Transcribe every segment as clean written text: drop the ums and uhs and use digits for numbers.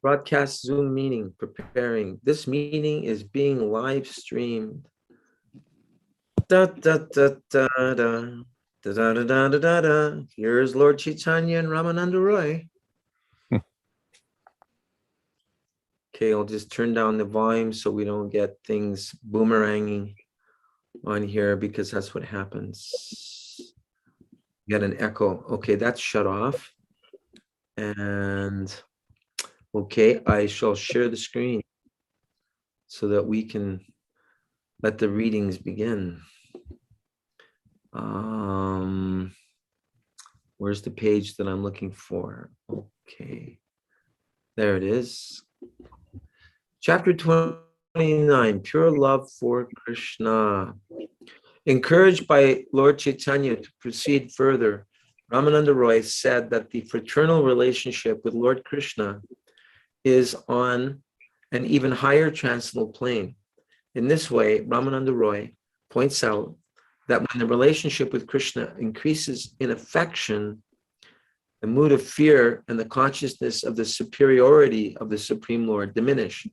Broadcast Zoom meeting preparing. This meeting is being live streamed. Da, da, da, da, da. Da, da, da, da, da, da, da. Here's Lord Chaitanya and Ramananda Roy. Okay, I'll just turn down the volume so we don't get things boomeranging on here, because that's what happens. Get an echo. Okay, that's shut off. And okay, I shall share the screen so that we can let the readings begin. Where's the page that I'm looking for? Okay, there it is. Chapter 29, Pure Love for Krishna. Encouraged by Lord Chaitanya to proceed further, Ramananda Roy said that the fraternal relationship with Lord Krishna is on an even higher transcendental plane. In this way, Ramananda Roy points out that when the relationship with Krishna increases in affection, the mood of fear and the consciousness of the superiority of the Supreme Lord diminish.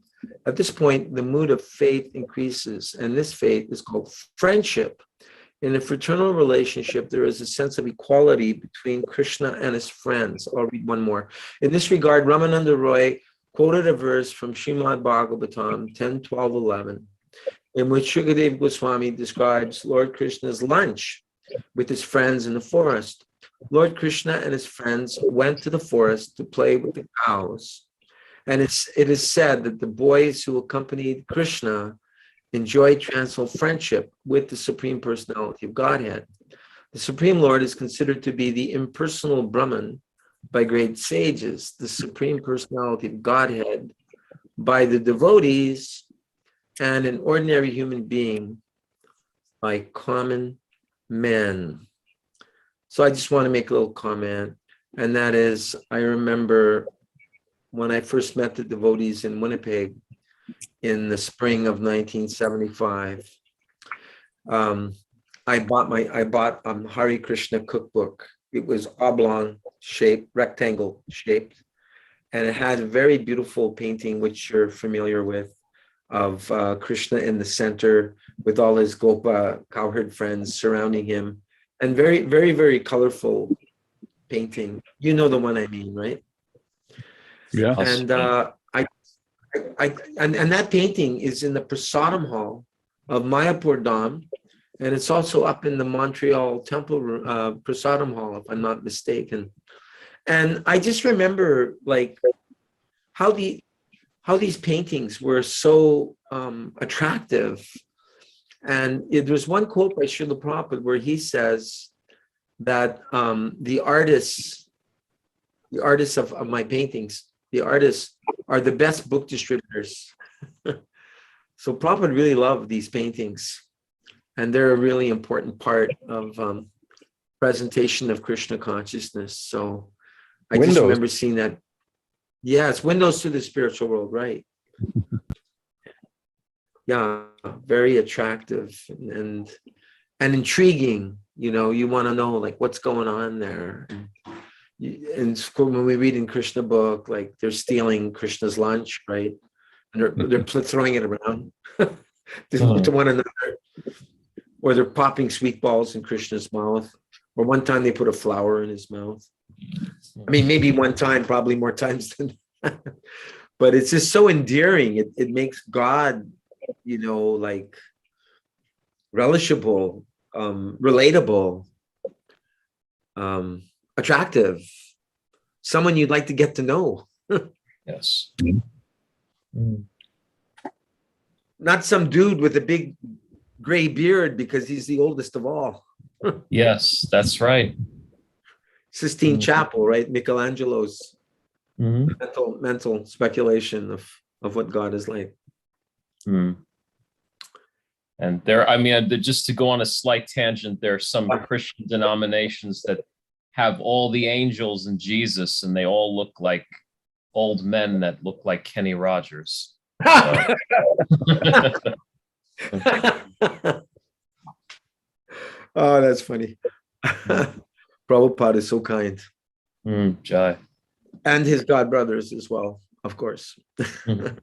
At this point, the mood of faith increases, and this faith is called friendship. In a fraternal relationship, there is a sense of equality between Krishna and his friends. I'll read one more. In this regard, Ramananda Roy quoted a verse from Srimad Bhagavatam 10:12-11, in which Shukadev Goswami describes Lord Krishna's lunch with his friends in the forest. Lord Krishna and his friends went to the forest to play with the cows. And it is said that the boys who accompanied Krishna enjoyed transcendental friendship with the Supreme Personality of Godhead. The Supreme Lord is considered to be the impersonal Brahman by great sages, the Supreme Personality of Godhead by the devotees, and an ordinary human being by common men. So I just want to make a little comment, and that is, I remember when I first met the devotees in Winnipeg in the spring of 1975, I bought Hare Krishna cookbook. It was oblong shaped, rectangle shaped, and it had a very beautiful painting, which you're familiar with, of Krishna in the center with all his Gopa cowherd friends surrounding him, and very, very, very colorful painting. You know the one I mean, right? Yeah. And and that painting is in the Prasadam Hall of Mayapur Dham, and it's also up in the Montreal Temple Prasadam Hall, if I'm not mistaken. And I just remember like how these paintings were so attractive. And there's one quote by Srila Prabhupada where he says that the artists of my paintings, the artists are the best book distributors. So Prabhupada really loved these paintings, and they're a really important part of presentation of Krishna consciousness. So I just remember seeing that. Yeah, it's windows to the spiritual world, right? Yeah, very attractive and intriguing. You know, you want to know like what's going on there. And when we read in Krishna book, like they're stealing Krishna's lunch, right? And they're throwing it around to one another, or they're popping sweet balls in Krishna's mouth. Or one time they put a flower in his mouth. I mean, maybe one time, probably more times than that. But it's just so endearing. It makes God, you know, like relishable, relatable, attractive, someone you'd like to get to know. Yes. Not some dude with a big gray beard because he's the oldest of all. Yes, that's right. Sistine Chapel, right? Michelangelo's mental speculation of what God is like. And there, I mean, just to go on a slight tangent, there are some Christian denominations that have all the angels and Jesus, and they all look like old men that look like Kenny Rogers. So. Oh, that's funny. Prabhupada is so kind. Jai. And his god brothers as well. of course. Mhm.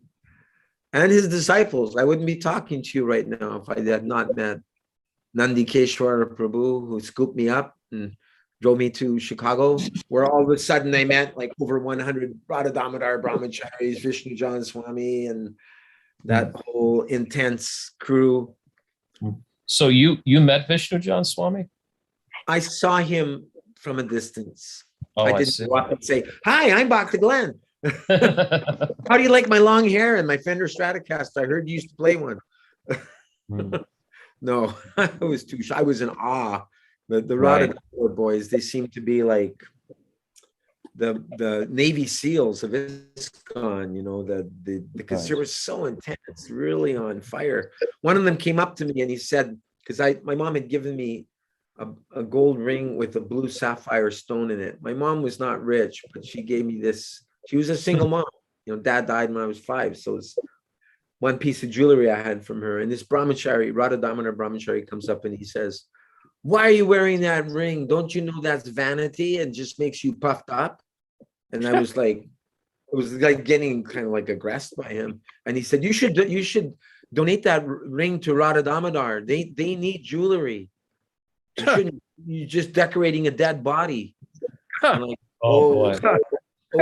And his disciples. I wouldn't be talking to you right now if I had not met Nandikeshwar Prabhu, who scooped me up and drove me to Chicago, where all of a sudden I met like over 100 Radha Damodar Brahmacharis, Vishnu John Swami, and that whole intense crew. So you met Vishnu John Swami? I saw him from a distance. Oh, I I didn't see. go up and say, "Hi, I'm Bhakta Glenn. How do you like my long hair and my Fender Stratocaster? I heard you used to play one." No, I was too shy. I was in awe. The Right. Radha Damodar boys, they seem to be like the Navy SEALs of ISKCON, because they were so intense, really on fire. One of them came up to me and he said, because my mom had given me a gold ring with a blue sapphire stone in it. My mom was not rich, but she gave me this. She was a single mom. Dad died when I was 5, so it's one piece of jewelry I had from her. And this brahmachari, Radha Damodar brahmachari, comes up and he says, "Why are you wearing that ring? Don't you know that's vanity and just makes you puffed up?" And I was like, it was like getting kind of like aggressed by him. And he said, you should donate that ring to Radha Damodar. They need jewelry. You're just decorating a dead body. I'm like, Oh, boy.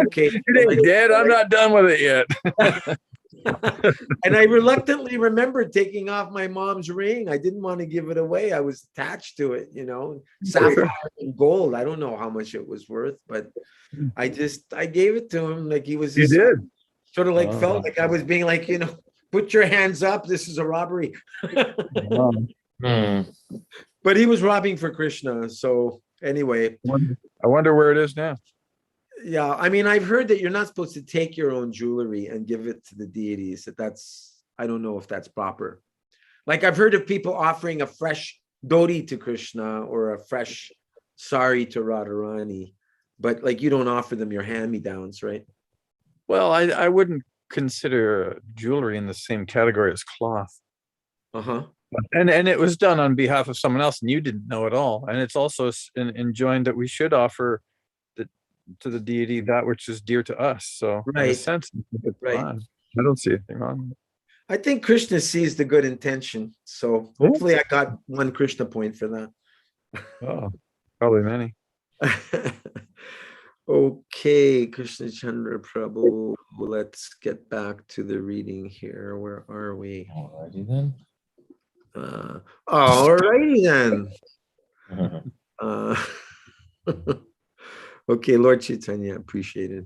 okay. It ain't dead. I'm not done with it yet. And I reluctantly remembered taking off my mom's ring. I didn't want to give it away. I was attached to it, sapphire and gold. I don't know how much it was worth, but I gave it to him. Like he was You did. sort of like felt like I was being like, put your hands up. This is a robbery. But he was robbing for Krishna. So anyway. I wonder where it is now. Yeah, I mean, I've heard that you're not supposed to take your own jewelry and give it to the deities. I don't know if that's proper. Like I've heard of people offering a fresh dhoti to Krishna or a fresh sari to Radharani, but like you don't offer them your hand-me-downs, right? Well, I wouldn't consider jewelry in the same category as cloth. Uh-huh. And it was done on behalf of someone else, and you didn't know at all. And it's also enjoined that we should offer to the deity that which is dear to us. So in a sense, it's fine. I don't see anything wrong with it. I think Krishna sees the good intention. So hopefully I got one Krishna point for that. Oh, probably many. Okay, Krishna Chandra Prabhu. Let's get back to the reading here. Where are we? Alrighty then. Alrighty then. Okay, Lord Chaitanya, appreciated.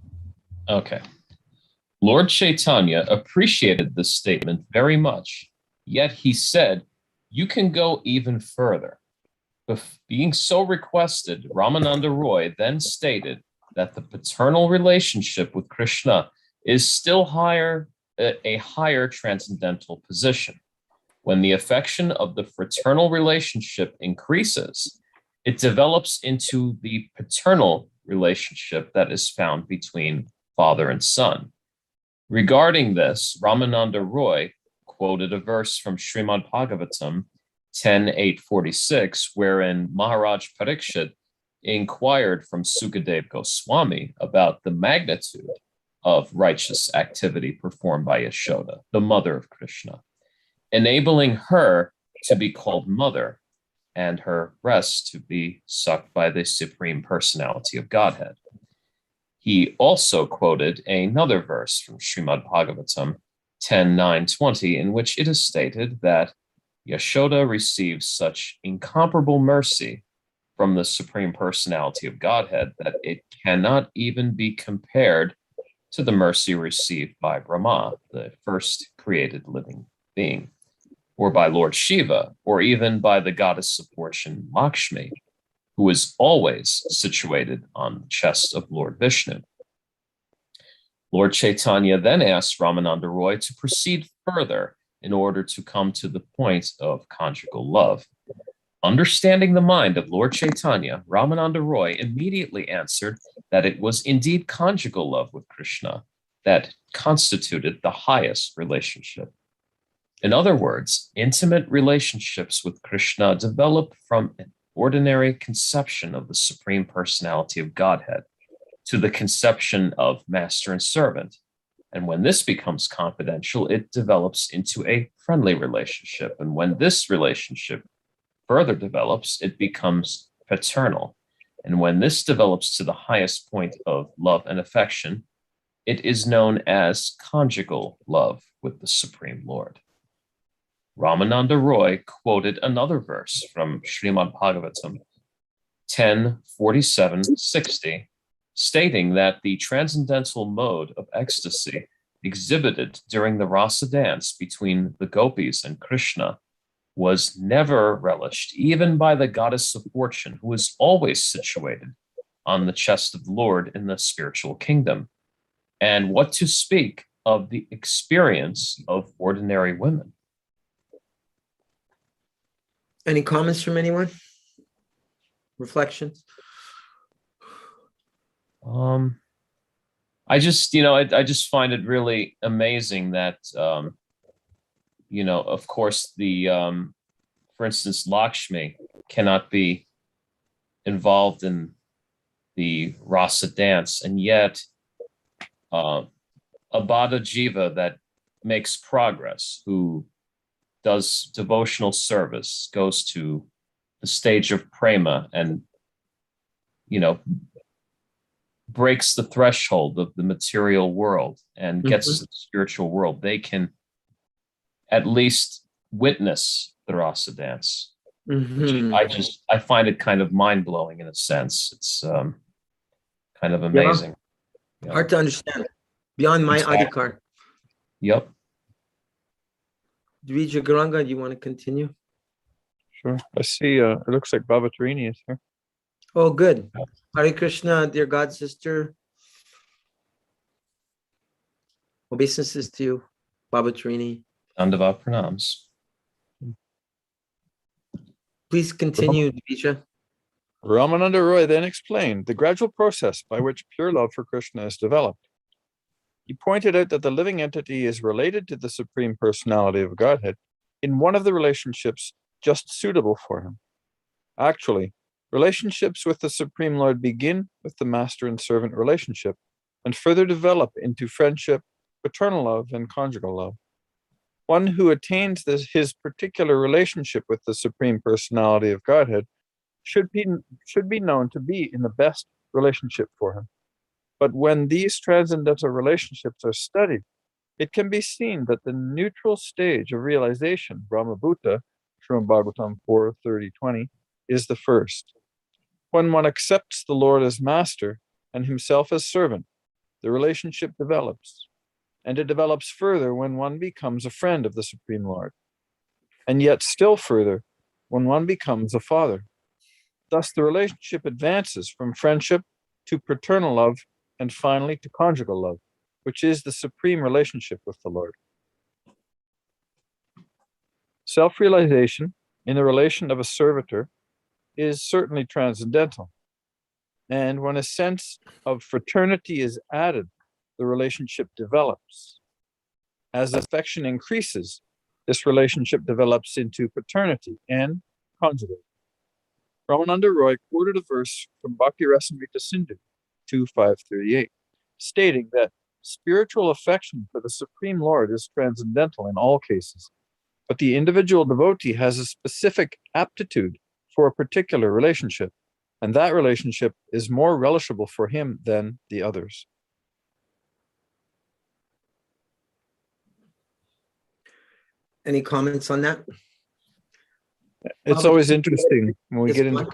Okay. Lord Chaitanya appreciated this statement very much, yet he said, "You can go even further." Being so requested, Ramananda Roy then stated that the paternal relationship with Krishna is still a higher transcendental position. When the affection of the fraternal relationship increases, it develops into the paternal relationship that is found between father and son. Regarding this, Ramananda Roy quoted a verse from Srimad Bhagavatam 10.846, wherein Maharaj Parikshit inquired from Sukadev Goswami about the magnitude of righteous activity performed by Yashoda, the mother of Krishna, enabling her to be called mother and her breasts to be sucked by the Supreme Personality of Godhead. He also quoted another verse from Srimad Bhagavatam 10.920, in which it is stated that Yashoda receives such incomparable mercy from the Supreme Personality of Godhead that it cannot even be compared to the mercy received by Brahma, the first created living being, or by Lord Shiva, or even by the goddess of fortune Lakshmi, who is always situated on the chest of Lord Vishnu. Lord Chaitanya then asked Ramananda Roy to proceed further in order to come to the point of conjugal love. Understanding the mind of Lord Chaitanya, Ramananda Roy immediately answered that it was indeed conjugal love with Krishna that constituted the highest relationship. In other words, intimate relationships with Krishna develop from an ordinary conception of the Supreme Personality of Godhead to the conception of master and servant, And when this becomes confidential, it develops into a friendly relationship. And when this relationship further develops, it becomes paternal. And when this develops to the highest point of love and affection, it is known as conjugal love with the Supreme Lord. Ramananda Roy quoted another verse from Srimad Bhagavatam 10:47-60, stating that the transcendental mode of ecstasy exhibited during the rasa dance between the gopis and Krishna was never relished, even by the goddess of fortune, who is always situated on the chest of the Lord in the spiritual kingdom. And what to speak of the experience of ordinary women? Any comments from anyone? Reflections? I just find it really amazing that, of course, for instance, Lakshmi cannot be involved in the rasa dance, and yet a Bada Jiva that makes progress, who does devotional service, goes to the stage of prema and, breaks the threshold of the material world and gets to the spiritual world, they can at least witness the rasa dance. I find it kind of mind-blowing in a sense. It's kind of amazing. Yeah. Hard to understand. Beyond my adhikar. Yep. Dvija Garanga, do you want to continue? Sure. I see it looks like Baba Tarini is here. Oh, good. Hare Krishna, dear God sister. Obeisances to you, Baba Tarini. Dandavat pranams. Please continue, Dvija. Ramananda Roy then explained the gradual process by which pure love for Krishna is developed. He pointed out that the living entity is related to the Supreme Personality of Godhead in one of the relationships just suitable for him. Actually, relationships with the Supreme Lord begin with the master and servant relationship and further develop into friendship, paternal love, and conjugal love. One who attains his particular relationship with the Supreme Personality of Godhead should be known to be in the best relationship for him. But when these transcendental relationships are studied, it can be seen that the neutral stage of realization, Brahmabhuta, Srimad Bhagavatam 4:30-20, is the first. When one accepts the Lord as master and himself as servant, the relationship develops. And it develops further when one becomes a friend of the Supreme Lord. And yet still further when one becomes a father. Thus the relationship advances from friendship to paternal love and finally to conjugal love, which is the supreme relationship with the Lord. Self-realization in the relation of a servitor is certainly transcendental. And when a sense of fraternity is added, the relationship develops. As affection increases, this relationship develops into paternity and conjugal. Ramananda Roy quoted a verse from Bhakti Rasamrita Sindhu 2:5-38, stating that spiritual affection for the Supreme Lord is transcendental in all cases, but the individual devotee has a specific aptitude for a particular relationship, and that relationship is more relishable for him than the others. Any comments on that? It's always interesting when we get into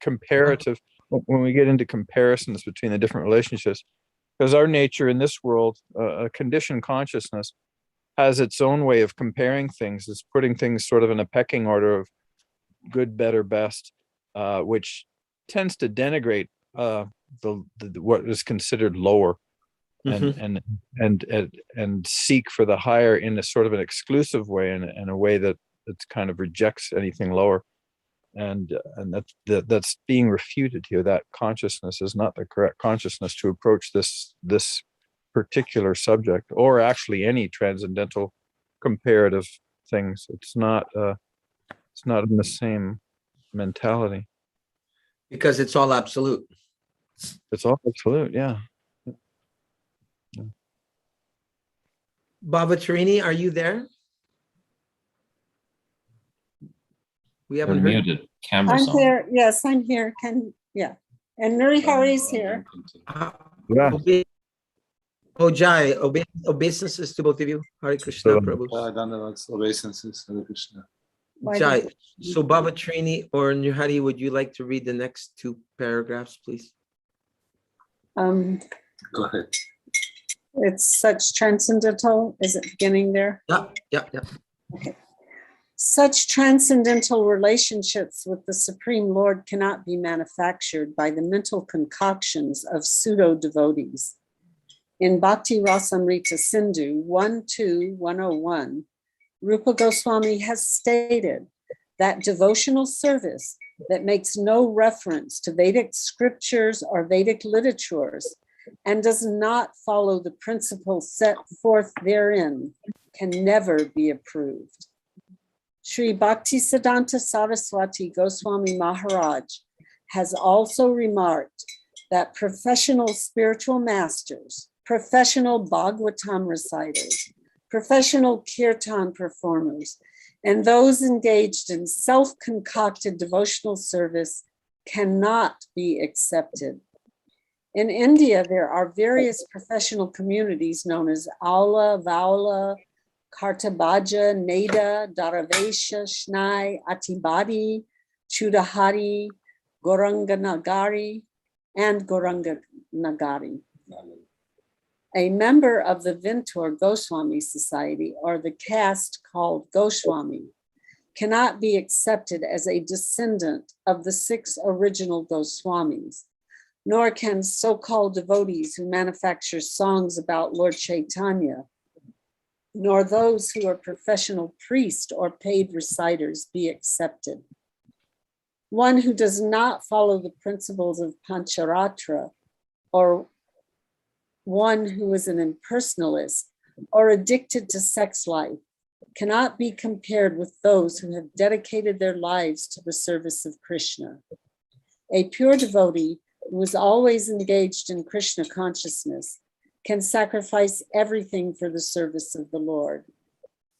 comparative, when we get into comparisons between the different relationships, because our nature in this world, a conditioned consciousness, has its own way of comparing things. It's putting things sort of in a pecking order of good, better, best, which tends to denigrate what is considered lower, and seek for the higher in a sort of an exclusive way, in a way that kind of rejects anything lower, and that's being refuted here. That consciousness is not the correct consciousness to approach this particular subject, or actually any transcendental comparative things. It's not in the same mentality, because it's all absolute. It's all absolute. Yeah. Bhavatarini, are you there? We You're haven't heard. muted. Camera's I'm on. here. Yes, I'm here. And Nuri Hari's here. Yeah. Oh, Jai, obeisances to both of you. Hare Krishna, So- Prabhu. Obeisances, Hare Krishna. Why Jai, did- so Bhavatrini or Nirhari, would you like to read the next two paragraphs, please? Go ahead. It's such transcendental. Is it beginning there? Yeah. Such transcendental relationships with the Supreme Lord cannot be manufactured by the mental concoctions of pseudo devotees. In Bhakti Rasamrita Sindhu 1.2.101, Rupa Goswami has stated that devotional service that makes no reference to Vedic scriptures or Vedic literatures and does not follow the principles set forth therein can never be approved. Sri Bhaktisiddhanta Saraswati Goswami Maharaj has also remarked that professional spiritual masters, professional Bhagavatam reciters, professional kirtan performers, and those engaged in self-concocted devotional service cannot be accepted. In India, there are various professional communities known as Aula, Vaula, Kartabaja, Neda, Dharavesha, Shnai, Atibadi, Chudahari, Goranganagari, and Goranganagari. A member of the Vintur Goswami Society, or the caste called Goswami, cannot be accepted as a descendant of the 6 original Goswamis, nor can so-called devotees who manufacture songs about Lord Chaitanya, nor those who are professional priests or paid reciters be accepted. One who does not follow the principles of Pancharatra, or one who is an impersonalist or addicted to sex life, cannot be compared with those who have dedicated their lives to the service of Krishna. A pure devotee who is always engaged in Krishna consciousness can sacrifice everything for the service of the Lord.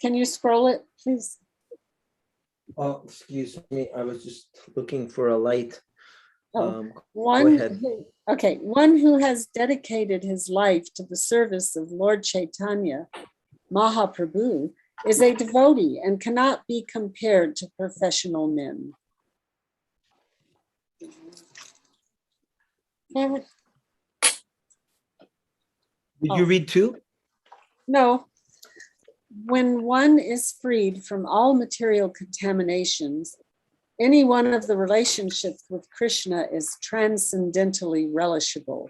Can you scroll it, please? Oh, excuse me. I was just looking for a light. Oh, Go ahead. One who has dedicated his life to the service of Lord Chaitanya, Mahaprabhu, is a devotee and cannot be compared to professional men. Did you read two? No. When one is freed from all material contaminations, any one of the relationships with Krishna is transcendently relishable.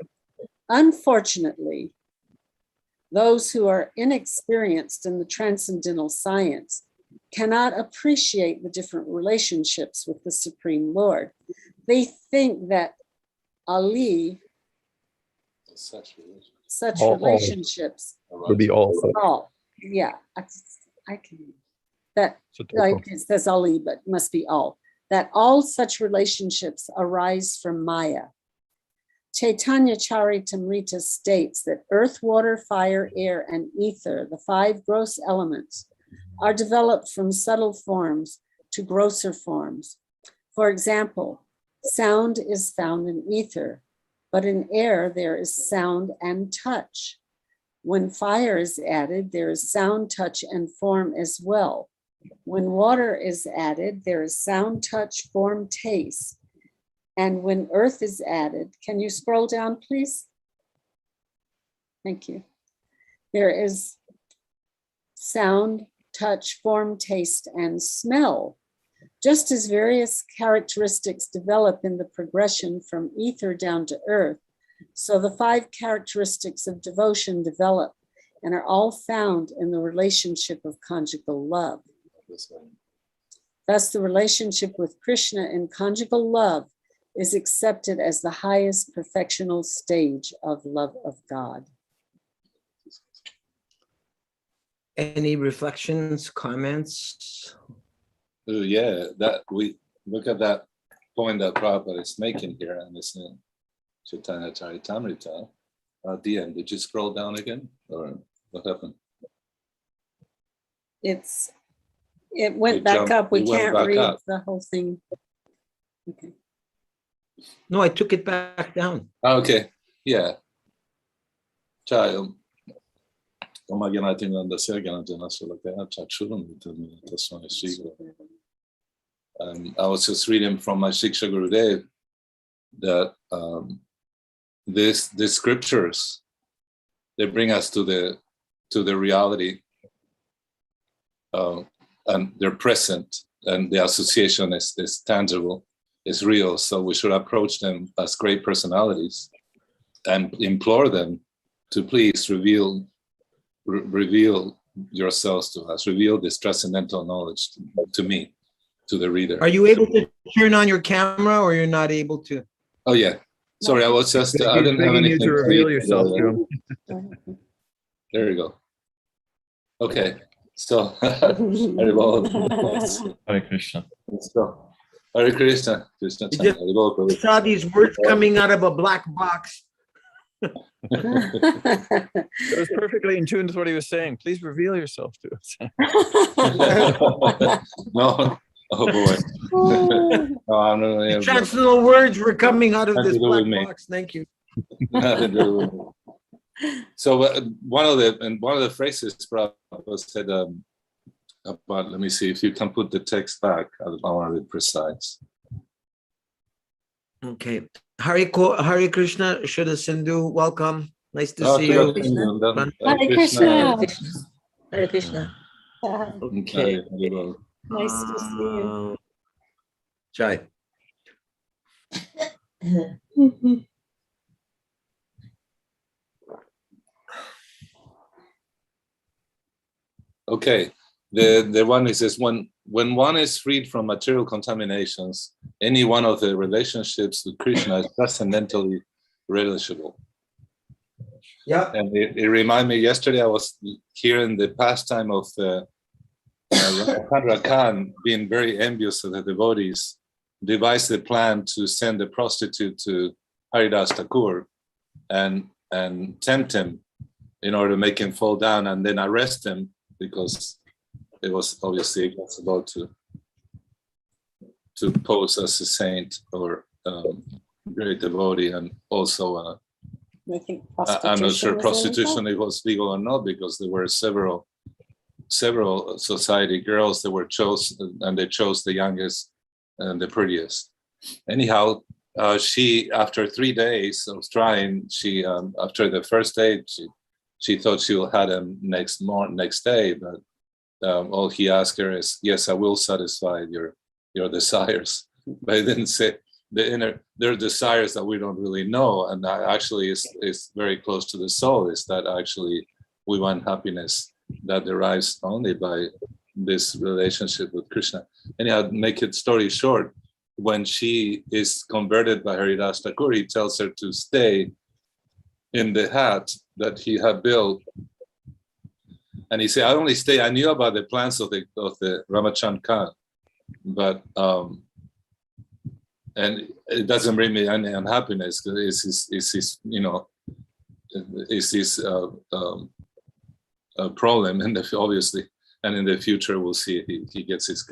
Unfortunately, those who are inexperienced in the transcendental science cannot appreciate the different relationships with the Supreme Lord. They think that Ali, such All. relationships, Would be also. all, yeah, I can, that, like it says Ali, but must be all, that all such relationships arise from Maya. Chaitanya Charitamrita states that earth, water, fire, air, and ether, the 5 gross elements, are developed from subtle forms to grosser forms. For example, sound is found in ether, but in air there is sound and touch. When fire is added, there is sound, touch, and form as well. When water is added, there is sound, touch, form, taste. And when earth is added, can you scroll down, please? Thank you. There is sound, touch, form, taste, and smell. Just as various characteristics develop in the progression from ether down to earth, so the 5 characteristics of devotion develop and are all found in the relationship of conjugal love. Thus, the relationship with Krishna in conjugal love is accepted as the highest perfectional stage of love of God. Any reflections, comments? Yeah, that we look at that point that Prabhupada is making here, and it's in Chaitanya Charitamrita. At the end, did you scroll down again, or what happened? it went It back jumped- up. We it went can't back read up. the whole thing. Okay. No, I took it back down. Okay, yeah. Cioè, immaginate da sé che non c'è una sola piazza, determinazione sigla. I was just reading from my Shiksha Gurudev that the scriptures, they bring us to the reality, and they're present, and the association is tangible, is real. So we should approach them as great personalities and implore them to please reveal yourselves to us, reveal this transcendental knowledge to me, to the reader. Are you able to turn on your camera, or you're not able to? Oh yeah, sorry, I was just I didn't have Begging you anything to reveal yourself to him. There you go. Okay, so Haribol. Hare Krishna. So Hare Krishna, Krishna. You just- Haribol, I saw these words coming out of a black box. It was perfectly in tune with what he was saying. Please reveal yourself to us. No, oh boy. No, I'm not The transcendental words were coming out of Nothing this to do with black me. box. Thank you. nothing to do with me. So one of the phrases Prabhupada said about, let me see if you can put the text back. I want to be precise. Okay. Hare Krishna, Shuddha Sindhu, welcome. Nice to Oh, see Hare you. Krishna. Hare Krishna. Hare Krishna. Okay. Nice to see you. Jai. Okay. The one is this: when one is freed from material contaminations, any one of the relationships with Krishna is transcendentally relishable. Yeah. And it reminded me, yesterday I was hearing the pastime of Chandra Khan being very envious of the devotees, devised a plan to send a prostitute to Haridas Thakur and tempt him in order to make him fall down and then arrest him, because it was obviously about to pose as a saint or great devotee, and also I think I'm not sure prostitution prostitution it was legal or not, because there were several society girls that were chosen, and they chose the youngest and the prettiest. Anyhow, she, after 3 days of trying, she after the first day she thought she will have him next day, but all he asked her is, "Yes, I will satisfy your desires," but he didn't say there are desires that we don't really know, and that actually is very close to the soul. Is that actually we want happiness that derives only by this relationship with Krishna. Anyhow, make it story short, when she is converted by Haridas Thakur, he tells her to stay in the hut that he had built. And he said, I knew about the plans of the Ramachand Khan, but and it doesn't bring me any unhappiness, because it's his problem, and obviously, and in the future we'll see he gets his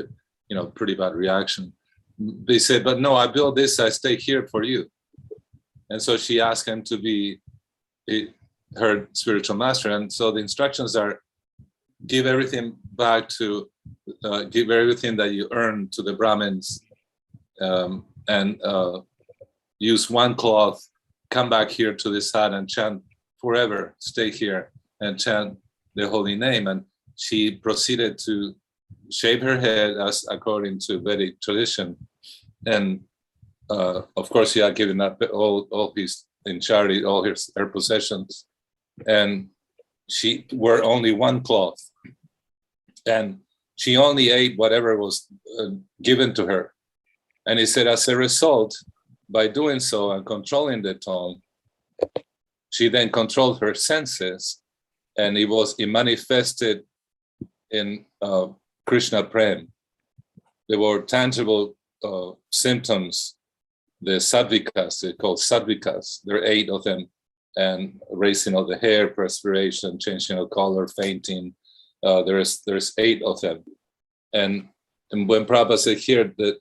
pretty bad reaction. They said, but no, I built this, I stay here for you. And so she asked him to be her spiritual master, and so the instructions are: give everything back to give everything that you earn to the Brahmins, and use one cloth, come back here to this hut and chant forever, stay here and chant the holy name. And she proceeded to shave her head as according to Vedic tradition, and of course she had given up all his in charity, all her possessions, and she wore only one cloth, and she only ate whatever was given to her. And he said, as a result, by doing so and controlling the tongue, she then controlled her senses, and it manifested in Krishna Prem. There were tangible symptoms, the sadvikas, they're called sadvikas. There are 8 of them, and raising of the hair, perspiration, changing of color, fainting, There's 8 of them, and when Prabhupada said here that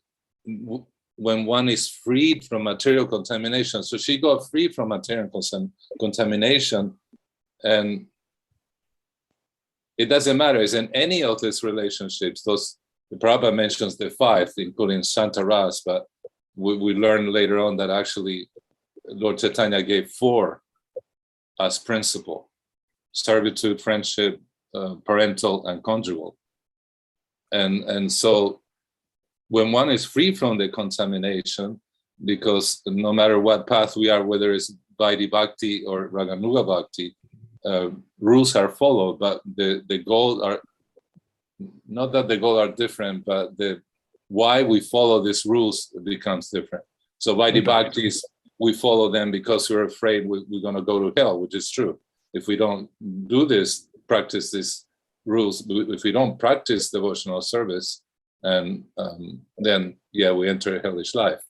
when one is freed from material contamination, so she got free from material contamination, and it doesn't matter. It's in any of these relationships. The Prabhupada mentions the 5, including Shantaras, but we learned later on that actually Lord Chaitanya gave 4 as principle: servitude, friendship, parental, and conjugal. And so when one is free from the contamination, because no matter what path we are, whether it's Vaidhi Bhakti or Raganuga Bhakti, rules are followed, but the goal are, not that the goal are different, but the why we follow these rules becomes different. So Vaidhi Bhakti is, we follow them because we're afraid we're going to go to hell, which is true. If we don't do this, practice these rules, if we don't practice devotional service, and then we enter a hellish life.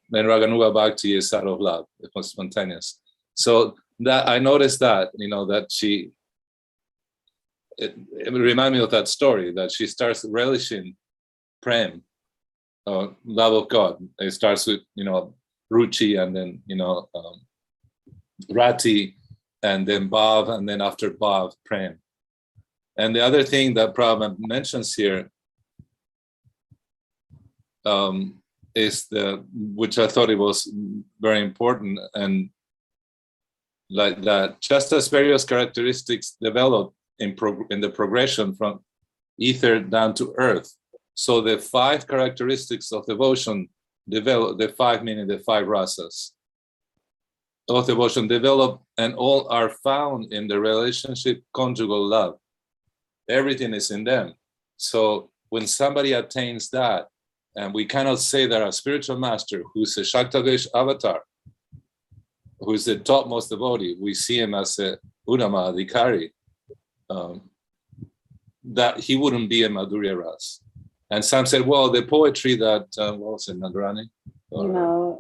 Then Raganuga Bhakti is out of love, it was spontaneous. So that I noticed that, that it reminded me of that story, that she starts relishing prem, love of God. It starts with, Ruchi, and then, Rati, and then Bhav, and then after Bhav, prem. And the other thing that Prabhupada mentions here is which I thought it was very important, and like that, just as various characteristics develop in the progression from ether down to earth, so the 5 characteristics of devotion develop, the 5 meaning the 5 rasas of devotion develop, and all are found in the relationship conjugal love. Everything is in them. So when somebody attains that, and we cannot say that a spiritual master who's a Shaktavesh avatar, who is the topmost devotee, we see him as a Uddhama Adhikari, that he wouldn't be a Madhurya Ras. And some said, well, the poetry that, what was it, Nadarani?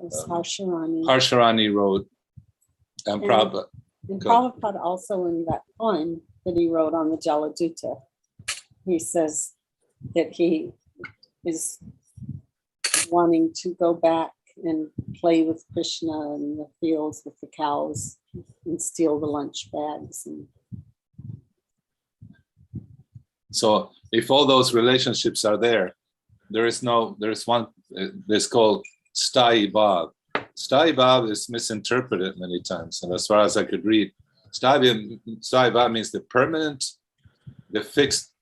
It's Harsharani. Harsharani wrote, and Prabhupada. And Prabhupada also, in that poem that he wrote on the Jaladuta, he says that he is wanting to go back and play with Krishna in the fields with the cows and steal the lunch bags. So if all those relationships are there, there's one, that's called Sthai Bhav. Sthai Bhav is misinterpreted many times, and as far as I could read, Sthai Bhav means the permanent, the fixed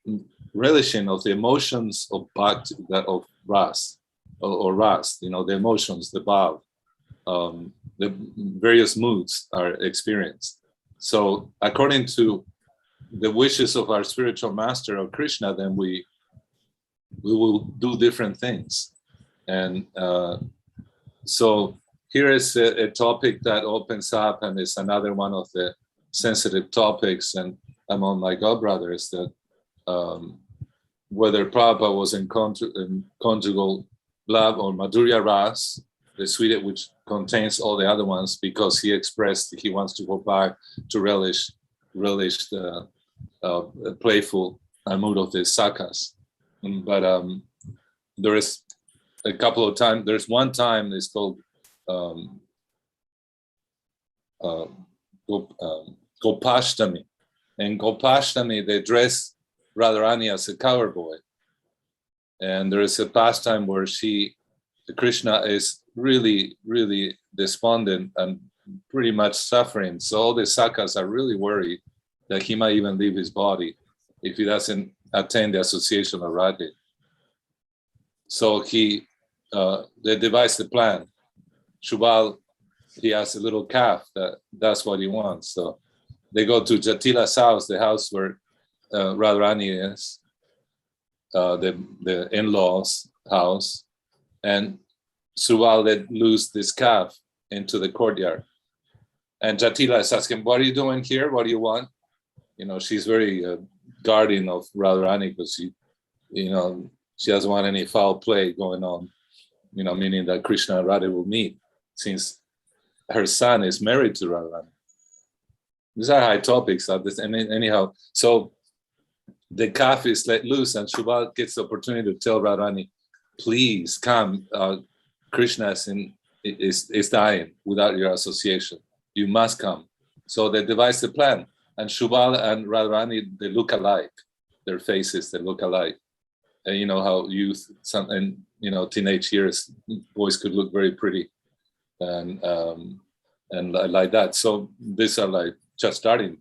relishing of the emotions of Bhakti, of Ras, or Ras, the emotions, the Bhav, the various moods are experienced. So according to the wishes of our spiritual master or Krishna, then we will do different things. And so here is a topic that opens up, and is another one of the sensitive topics, and among my godbrothers, that whether Prabhupada was in conjugal love or Madhurya Ras, the sweet, which contains all the other ones, because he expressed he wants to go back to relish the playful mood of the sakas. But there is a couple of times, there's one time it's called Gopashtami. And Gopashtami, they dress Radharani as a cower boy. And there is a pastime where Krishna is really, really despondent and pretty much suffering. So all the sakas are really worried that he might even leave his body if he doesn't attain the association of Radha. So they devised the plan. Shubal, he has a little calf that's what he wants. So they go to Jatila's house, the house where Radharani is, the in-laws' house, and Shubal let loose this calf into the courtyard. And Jatila is asking, what are you doing here? What do you want? She's very guardian of Radharani, because she doesn't want any foul play going on, meaning that Krishna and Radha will meet, since her son is married to Radharani. These are high topics. Anyhow, so the calf is let loose, and Shubal gets the opportunity to tell Radharani, please come, Krishna is dying without your association. You must come. So they devise the plan, and Shubal and Radharani, they look alike. Their faces, they look alike. And you know how youth, teenage years, boys could look very pretty, and like that. So these are like just starting,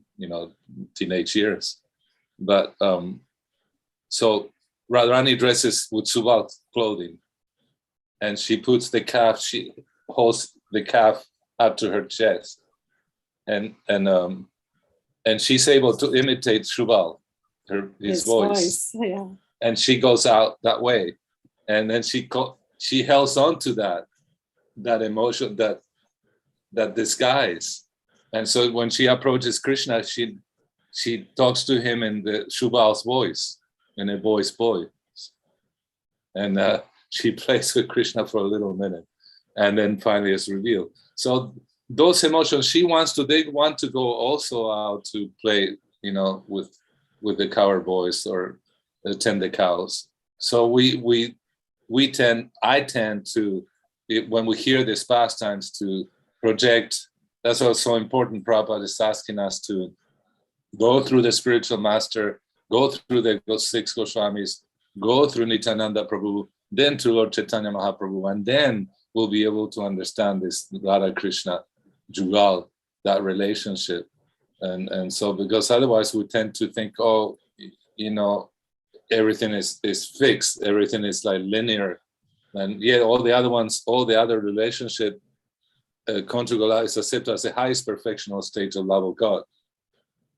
teenage years. But so Radharani dresses with Subal clothing, and she puts the calf. She holds the calf up to her chest, and she's able to imitate Subal, his voice. Yeah. And she goes out that way, and then she holds on to that emotion, that disguise. And so when she approaches Krishna, she talks to him in the Shubal's voice, in a boy's voice. And she plays with Krishna for a little minute, and then finally it's revealed. So those emotions, they want to go also out to play, with the cower boys or tend the cows. So I tend to, when we hear these pastimes, to project. That's what's so important. Prabhupada is asking us to go through the spiritual master, go through the 6 Goswamis, go through Nityananda Prabhu, then to Lord Chaitanya Mahaprabhu, and then we'll be able to understand this Radha Krishna Jugal, that relationship. And so, because otherwise we tend to think, everything is fixed, everything is like linear, and yet all the other relationship, conjugal love is accepted as the highest perfectional stage of love of God.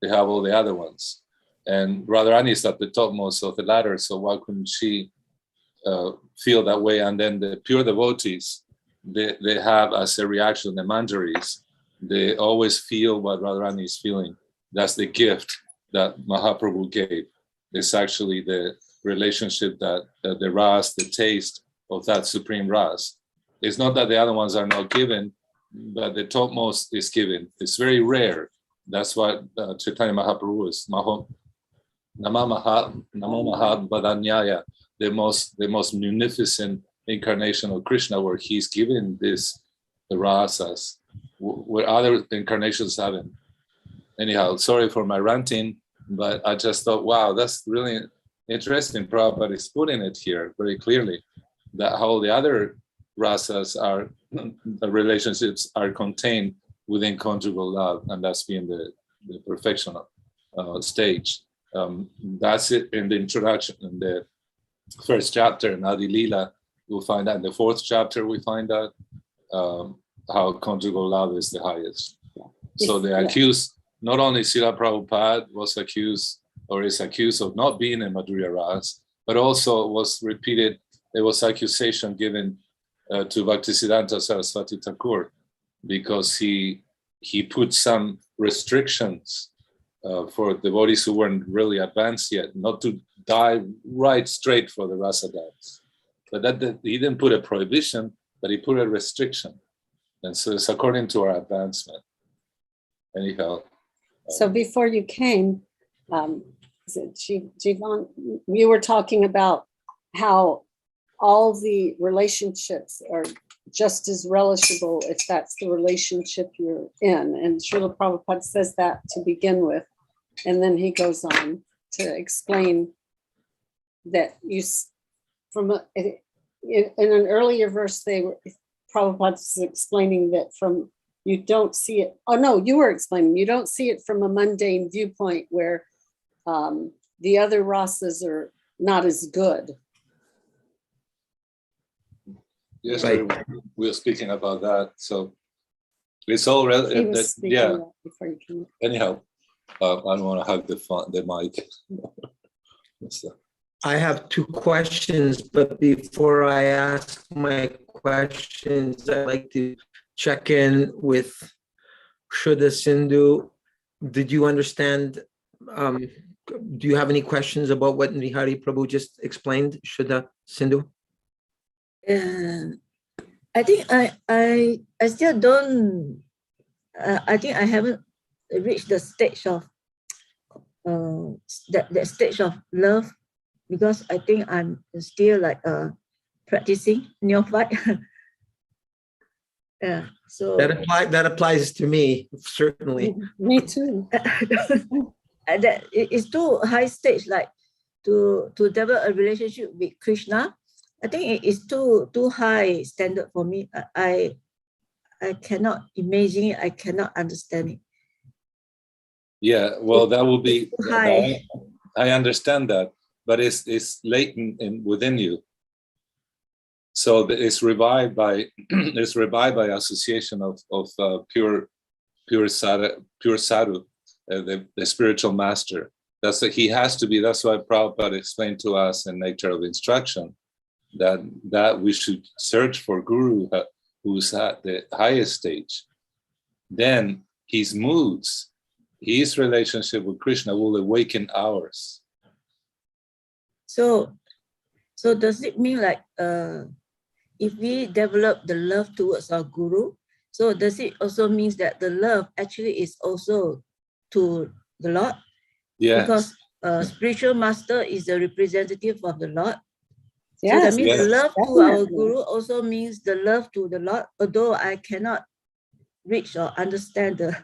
They have all the other ones, and Radharani is at the topmost of the ladder. So why couldn't she feel that way? And then the pure devotees, they have as a reaction, the manjaris, they always feel what Radharani is feeling. That's the gift that Mahaprabhu gave. It's actually the relationship that the ras, the taste of that supreme ras. It's not that the other ones are not given, but the topmost is given. It's very rare. That's what Chaitanya Mahaprabhu is. Namo Mahadanyaya, the most munificent incarnation of Krishna, where he's given the rasas, where other incarnations haven't. Anyhow, sorry for my ranting, but I just thought, wow, that's really interesting. Prabhupada is putting it here very clearly, that how the other rasas the relationships are contained within conjugal love, and that's being the perfection stage. That's it in the introduction. In the first chapter, in Adi Lila, we'll find that. In the 4th chapter, we find out how conjugal love is the highest. So they accuse, not only Srila Prabhupada was accused, or is accused of not being a Madhurya Ras, but also was repeated, there was accusation given to Bhaktisiddhanta Saraswati Thakur, because he put some restrictions for devotees who weren't really advanced yet, not to dive right straight for the rasa dance. But he didn't put a prohibition, but he put a restriction. And so it's according to our advancement. Anyhow. So before you came, Jivan, you were talking about how all the relationships are just as relishable if that's the relationship you're in. And Srila Prabhupada says that to begin with. And then he goes on to explain that in an earlier verse, Prabhupada was explaining that you don't see it. Oh no, you were explaining, you don't see it from a mundane viewpoint where the other rasas are not as good. Yes, right. We were speaking about that. So it's all before you came. Anyhow, I don't want to hug the mic. I have 2 questions, but before I ask my questions, I'd like to check in with Shuddha Sindhu. Did you understand? Do you have any questions about what Nrihari Prabhu just explained, Shuddha Sindhu? I think I still don't. I think I haven't reached the stage of that stage of love, because I think I'm still like practicing neophyte. Yeah, so That applies to me, certainly. Me too. that it's too high stage, like to develop a relationship with Krishna. I think it is too high standard for me. I cannot imagine it. I cannot understand it. Yeah, well, that will be. High. I understand that, but it's latent within you. So it's revived by association of pure sadhu, the spiritual master. That's what he has to be. That's why Prabhupada explained to us in Nectar of Instruction that we should search for Guru who's at the highest stage. Then his moods, his relationship with Krishna will awaken ours. So does it mean like if we develop the love towards our Guru, so does it also means that the love actually is also to the Lord? Yes. Because spiritual master is a representative of the Lord. Yes, so that means yes, the love to definitely. our Guru also means the love to the Lord, although I cannot reach or understand the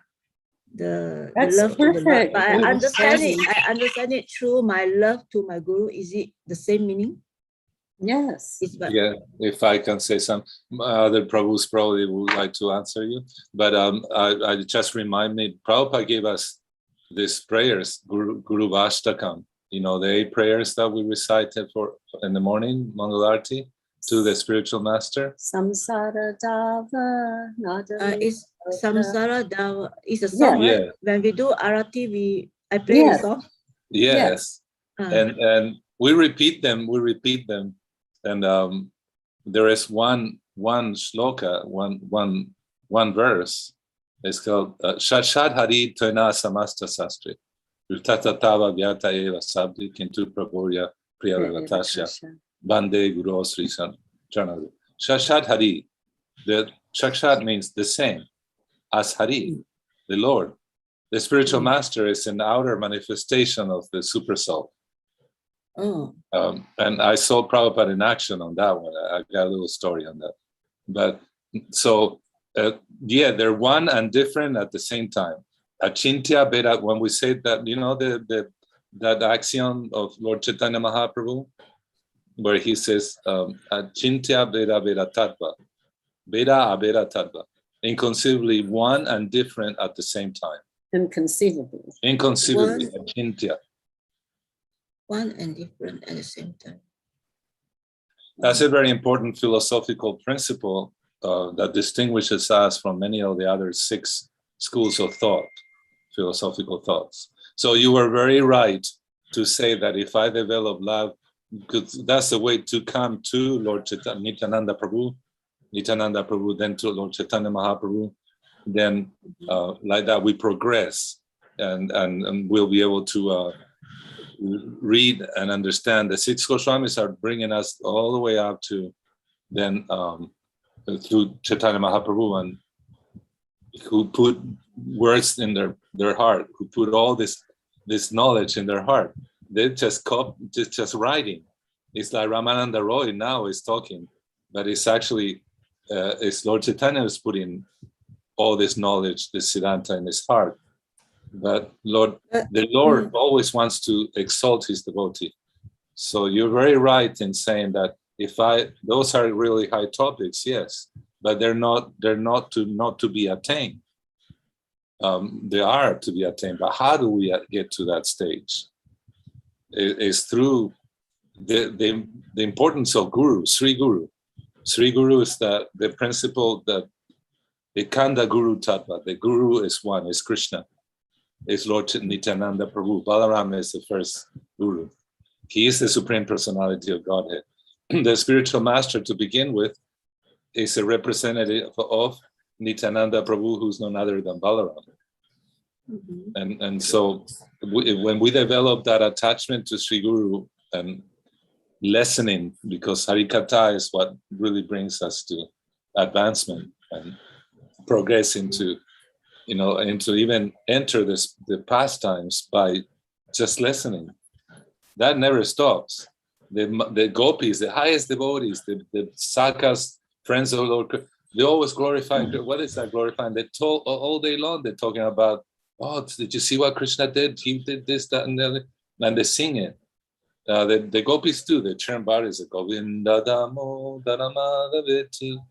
That's love to the Lord. perfect But I understand it. understanding. I understand it through my love to my Guru. Is it the same meaning? Yes. It's but Yeah, if I can say some, other Prabhus probably would like to answer you. But I just remind me, Prabhupada gave us these prayers, Guru Vashtakam, you know, the 8 prayers that we recited for in the morning, Mangalarti, to the spiritual master. Samsara Dava Nada. it's Samsara Dava. It's a song, Yeah. right? When we do Arati, I play the Yes. song. Yes. Ah. And we repeat them, and there is one shloka, one verse. It's called Shad Hari Toina Samasta Sastri. Tatatava Vyata Eva Sabdi Kintu Prabhurya Priya Vivatasya Bande Guru Sri Chanadu. Shad Hari. The Shakshad means the same as Hari, the Lord. The spiritual master is an outer manifestation of the super soul. Oh. And I saw Prabhupada in action on that one. I got a little story on that. But so, yeah, they're one and different at the same time. Achintya Veda, when we say that, you know, that axiom of Lord Chaitanya Mahaprabhu, where he says, Achintya Veda Veda Tattva, Veda Aveda Tattva, inconceivably one and different at the same time. Inconceivable. Inconceivably, Achintya. One and different at the same time. That's a very important philosophical principle that distinguishes us from many of the other 6 schools of thought, philosophical thoughts. So you were very right to say that if I develop love, that's the way to come to Lord Nityananda Prabhu, then to Lord Chaitanya Mahaprabhu, then like that we progress and we'll be able to read and understand. The 6 Goswamis are bringing us all the way up to then through Chaitanya Mahaprabhu, and who put words in their heart, who put all this knowledge in their heart. They just writing. It's like Ramananda Roy now is talking, but it's actually it's Lord Chaitanya who's putting all this knowledge, this Siddhanta in his heart. But the Lord always wants to exalt his devotee. So you're very right in saying that those are really high topics, yes, but they're not to be attained. They are to be attained, but how do we get to that stage? It's through the importance of Guru, Sri Guru. Sri Guru is the principle that the Kanda Guru Tattva, the Guru is one, is Krishna. Is Lord Nityananda Prabhu. Balaram is the first Guru. He is the Supreme Personality of Godhead. The spiritual master to begin with is a representative of Nityananda Prabhu, who's none other than Balaram. Mm-hmm. And so when we develop that attachment to Sri Guru and lessening, because Harikatha is what really brings us to advancement and progress into, into even enter the pastimes by just listening. That never stops. The gopis, the highest devotees, the sakas, friends of Lord, they always glorify. What is that glorifying? They told all day long. They're talking about, oh, did you see what Krishna did? He did this, that, and the other, and they sing it. The gopis too. They chant bhajans, Govinda Damo Dharmadaveti. You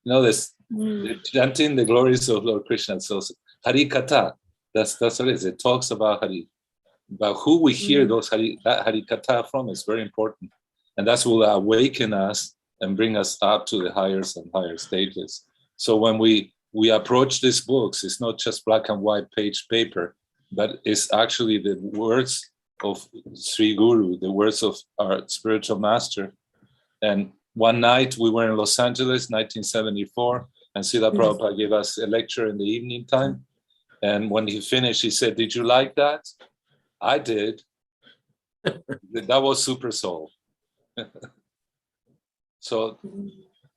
know this. They're chanting the glories of Lord Krishna. So Hari Katha. That's what it is. It talks about Hari. But who we hear that Hari Katha from is very important. And that's what will awaken us and bring us up to the higher and higher stages. So when we approach these books, it's not just black and white page paper, but it's actually the words of Sri Guru, the words of our spiritual master. And one night we were in Los Angeles, 1974, and Srila Prabhupada gave us a lecture in the evening time. And when he finished, he said, "Did you like that?" I did. That was Super Soul. So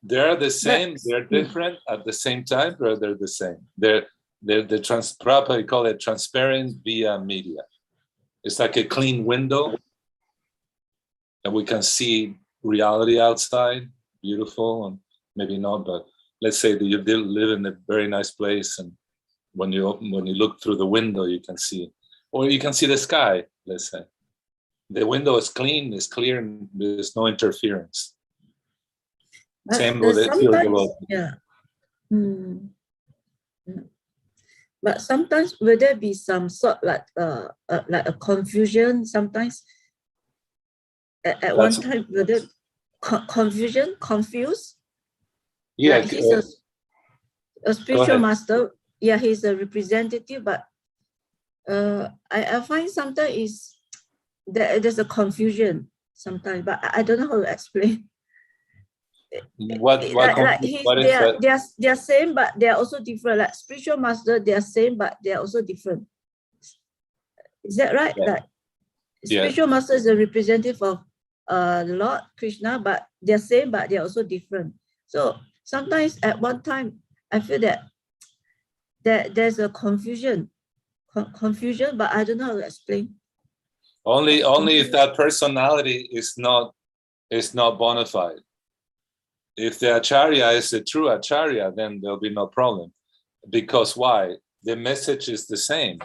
they're the same, they're different at the same time, but they're the same. They're Prabhupada call it transparent via media. It's like a clean window, and we can see reality outside, beautiful, and maybe not, but let's say that you live in a very nice place, and when you look through the window, you can see, or you can see the sky, let's say. The window is clean, it's clear, and there's no interference. Same with the field development. Yeah. But sometimes will there be some sort like a confusion sometimes? At one time, will there confusion, confused? Yeah, like he's a spiritual master. Yeah, he's a representative, but I find sometimes there's a confusion sometimes, but I don't know how to explain. What is that? They are same, but they are also different. Like spiritual master, they are same, but they are also different. Is that right? Yeah. Like spiritual master is a representative of the Lord Krishna, but they are same, but they are also different. So sometimes at one time, I feel that there's a confusion, but I don't know how to explain. Only if that personality is not bona fide. If the acharya is a true acharya, then there'll be no problem. Because why? The message is the same.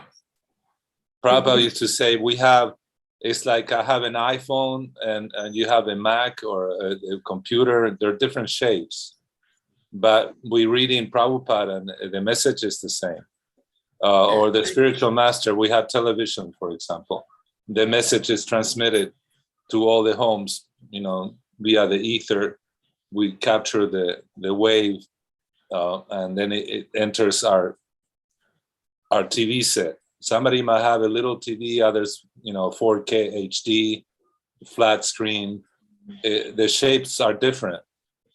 Prabhupada used to say, it's like I have an iPhone and you have a Mac or a computer. They're different shapes. But we read in Prabhupada and the message is the same. Or the spiritual master, we have television, for example. The message is transmitted to all the homes, via the ether. We capture the wave, and then it enters our TV set. Somebody might have a little TV, others, 4K HD, flat screen. The shapes are different,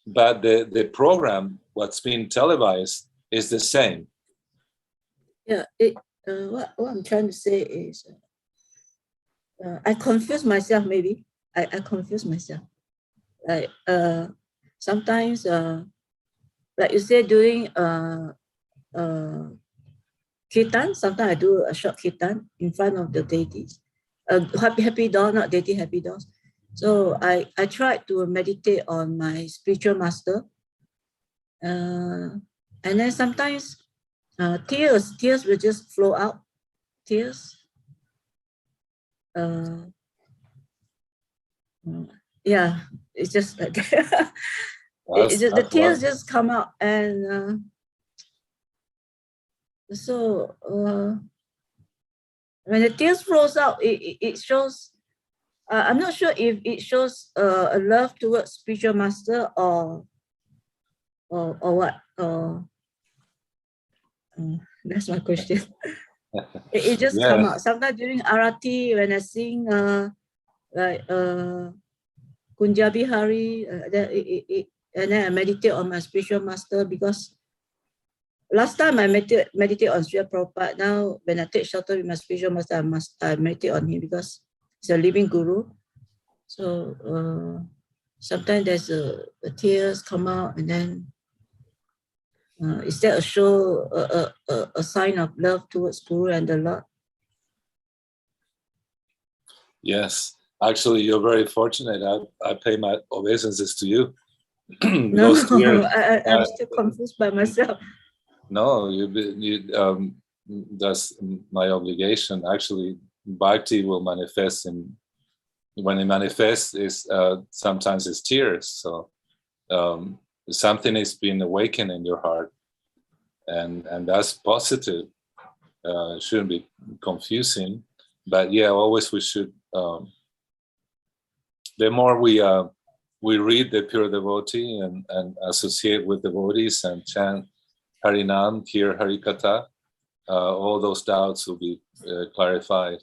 but the program, what's being televised, is the same. Yeah, what I'm trying to say is, I confuse myself. Maybe I confuse myself. Like sometimes, like you say, during kirtan, sometimes I do a short kirtan in front of the deities. Happy doll, not deity, happy dolls. So I try to meditate on my spiritual master. And then sometimes tears will just flow out. Tears. Yeah, it's just like the tears just come out, and so when the tears flows out, it shows. I'm not sure if it shows a love towards spiritual master or what. That's my question. It just come out. Sometimes during Arati, when I sing like Punjabi Hari, and then I meditate on my spiritual master, because last time I meditate on Srila Prabhupada. Now when I take shelter with my spiritual master, I meditate on him because he's a living guru. So sometimes there's the tears come out, and then is that a show, a sign of love towards Guru and the Lord? Yes, actually, you're very fortunate. I pay my obeisances to you. No, Those tears, I'm still confused by myself. no, that's my obligation. Actually, bhakti will manifest when it manifests is sometimes it's tears. So something is being awakened in your heart, and that's positive. It shouldn't be confusing, but yeah, always we should. The more we read the pure devotee and associate with devotees and chant Harinam, hear Harikatha, all those doubts will be clarified.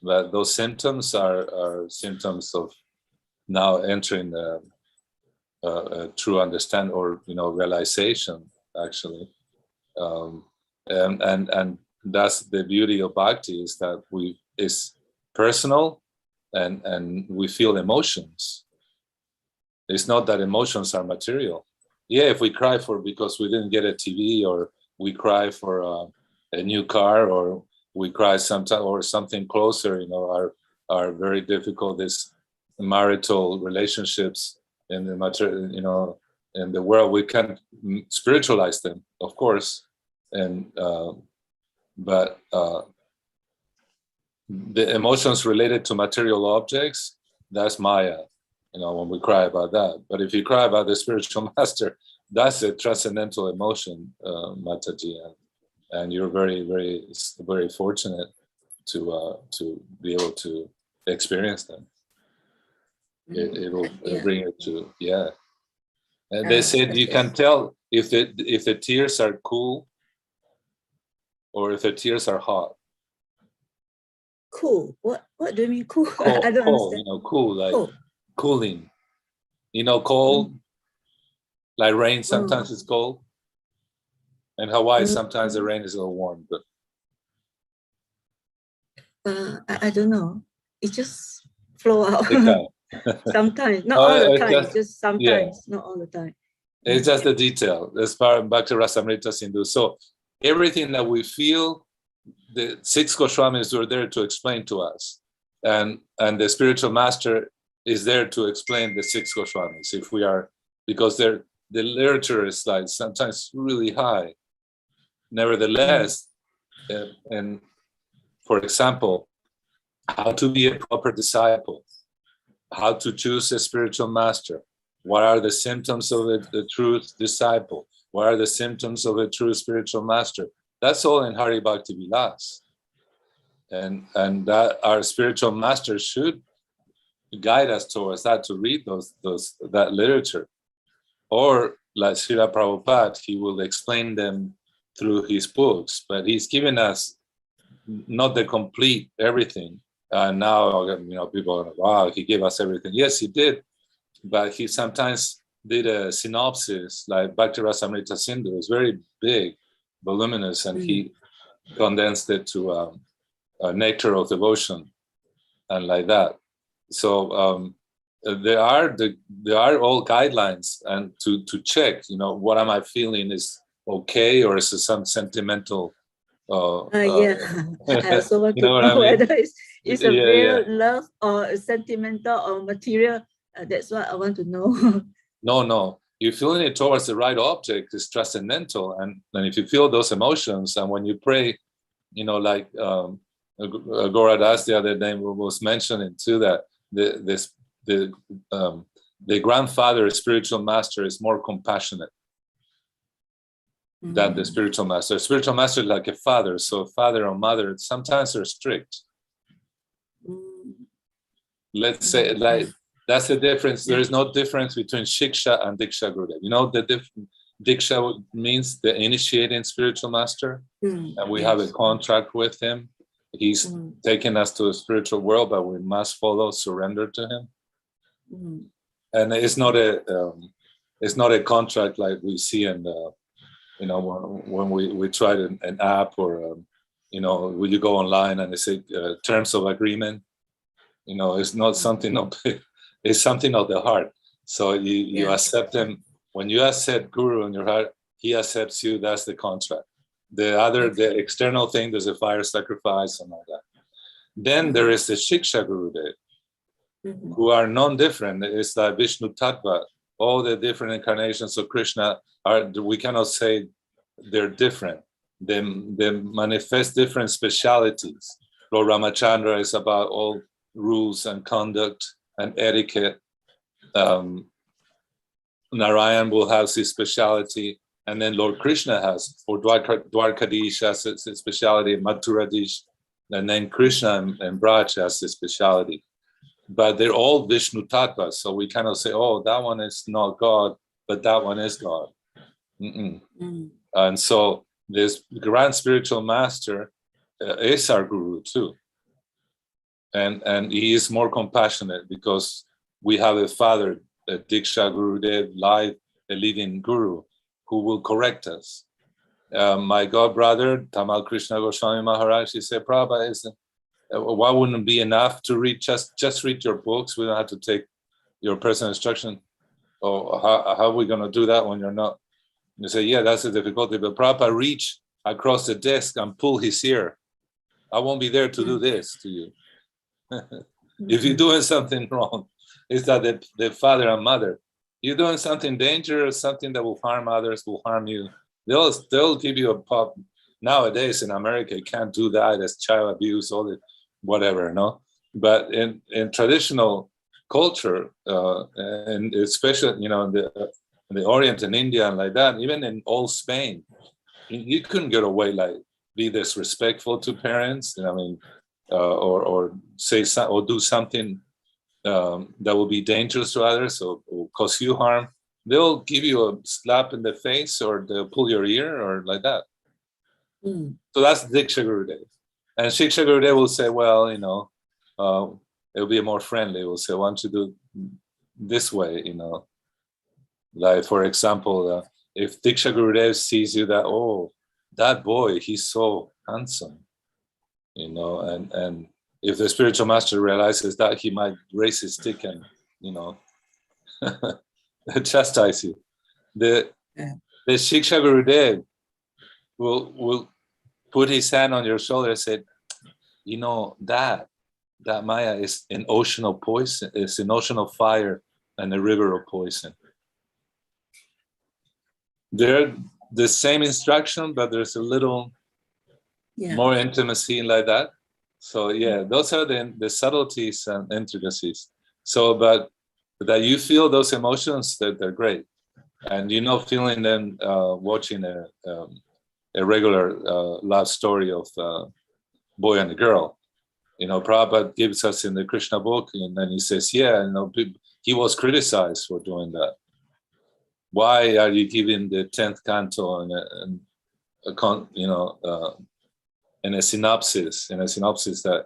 But those symptoms are symptoms of now entering a true understand or realization, actually. And that's the beauty of bhakti, is that it's personal and we feel emotions. It's not that emotions are material. Yeah, if we cry because we didn't get a TV, or we cry for a new car, or we cry sometime or something closer, are very difficult. This marital relationships in the material, in the world, we can spiritualize them, of course, and but the emotions related to material objects, that's Maya, when we cry about that. But if you cry about the spiritual master, that's a transcendental emotion, Mataji, and you're very, very, very fortunate to be able to experience them. It will bring it to, yeah. And they said you can tell if the tears are cool or if the tears are hot. Cool. What do you mean cool? Cold, I don't understand. cool, like Cool. cooling. Cold, like rain sometimes it's cold. In Hawaii, sometimes the rain is a little warm, but I don't know. It just flow out. Sometimes, not all the time. Just sometimes, not all the time. It's just the detail. As far back to Rasamrita Sindhu. So everything that we feel, the 6 Goswamis were there to explain to us, and the spiritual master is there to explain the 6 Goswamis. If we are, because the literature is like sometimes really high. Nevertheless, and for example, how to be a proper disciple, how to choose a spiritual master, what are the symptoms of the true disciple, what are the symptoms of a true spiritual master. That's all in Hari Bhakti Vilas, and that our spiritual master should guide us towards that, to read that literature, or like Srila Prabhupada, he will explain them through his books, but he's given us not the complete everything. Now, people are, wow, he gave us everything. Yes, he did, but he sometimes did a synopsis, like Bhakti Rasamrita Sindhu. It's very big, voluminous, and he condensed it to a nectar of devotion, and like that. So there are all guidelines, and to check, what am I feeling is okay, or is it some sentimental? I also want to know whether it's a real love or sentimental or material. That's what I want to know. No. You're feeling it towards the right object is transcendental, and if you feel those emotions, and when you pray, like Gauradas the other day was mentioning too, that the grandfather, spiritual master, is more compassionate than the spiritual master. Spiritual master is like a father, so father or mother sometimes are strict. Let's say, like, that's the difference. There is no difference between Shiksha and Diksha Gurudev. The Diksha means the initiating spiritual master, and we have a contract with him. He's taking us to a spiritual world, but we must follow, surrender to him. And it's not a contract like we see in the, when we try an app, or when you go online and they say terms of agreement. It's not something of, it's something of the heart. So you accept him. When you accept Guru in your heart, he accepts you. That's the contract. The external thing, there's a fire sacrifice and all that. Then there is the Shiksha Gurudev, who are non-different. It's like Vishnu Tattva. All the different incarnations of Krishna we cannot say they're different. They manifest different specialities. Lord Ramachandra is about all rules and conduct and etiquette. Narayan will have his speciality, and then Lord Krishna has, or Dwarkadish has his speciality, Mathuradish, and then Krishna and Braj has his speciality. But they're all Vishnu Tattva, so we cannot say, oh, that one is not God, but that one is God. And so this grand spiritual master is our guru too. And he is more compassionate because we have a father, a Diksha Gurudev, live, a living guru, who will correct us. My god brother, Tamal Krishna Goswami Maharaj, he said, Prabhupada, why wouldn't it be enough to read, just read your books? We don't have to take your personal instruction. Or how are we going to do that when you're not? You say, yeah, that's the difficulty. But Prabhupada reach across the desk and pull his ear. I won't be there to do this to you. If you're doing something wrong, it's that the father and mother, you're doing something dangerous, something that will harm others, will harm you. They'll give you a pop. Nowadays in America, you can't do that. As child abuse, all the whatever, no. But in traditional culture, and especially in the Orient and India and like that, even in old Spain, you couldn't get away like be disrespectful to parents. Or say or do something that will be dangerous to others or cause you harm. They'll give you a slap in the face, or they'll pull your ear, or like that. So that's Diksha Gurudev. And Shiksha Gurudev will say, well, it'll be more friendly. It will say, why don't you do this way, Like, for example, if Diksha Gurudev sees you that, oh, that boy, he's so handsome, and if the spiritual master realizes that, he might raise his stick and, chastise you. The Shiksha Gurudev will put his hand on your shoulder and say, that Maya is an ocean of poison, it's an ocean of fire and a river of poison. They're the same instruction, but there's a little more intimacy like that. So those are the subtleties and intricacies. So, but that you feel those emotions, that they're great, and feeling them watching a regular love story of boy and a girl. Prabhupada gives us in the Krishna book, and then he says, he was criticized for doing that. Why are you giving the 10th canto in a synopsis that,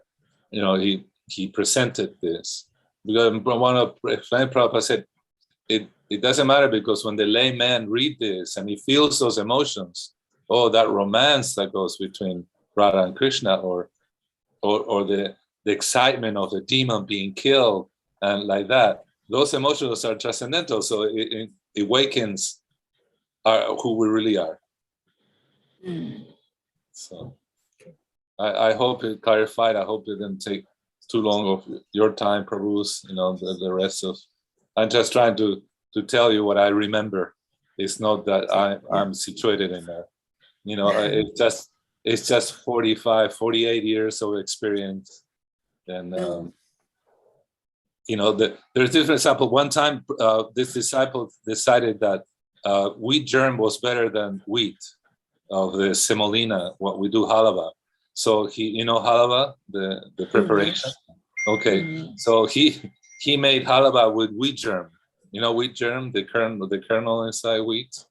he presented this? Because one of Prabhupada said, it doesn't matter, because when the layman read this and he feels those emotions, that romance that goes between Radha and Krishna, or the excitement of the demon being killed and like that, those emotions are transcendental. So it awakens who we really are. So I hope it clarified. I hope it didn't take too long of your time, Prabhu's, the rest of. I'm just trying to tell you what I remember. It's not that I'm situated in there. It's just 45, 48 years of experience. And, there's different example. One time, this disciple decided that wheat germ was better than wheat of the semolina, what we do halava. So he, halava, the preparation. Okay, so he made halava with wheat germ. Wheat germ, the kernel inside wheat.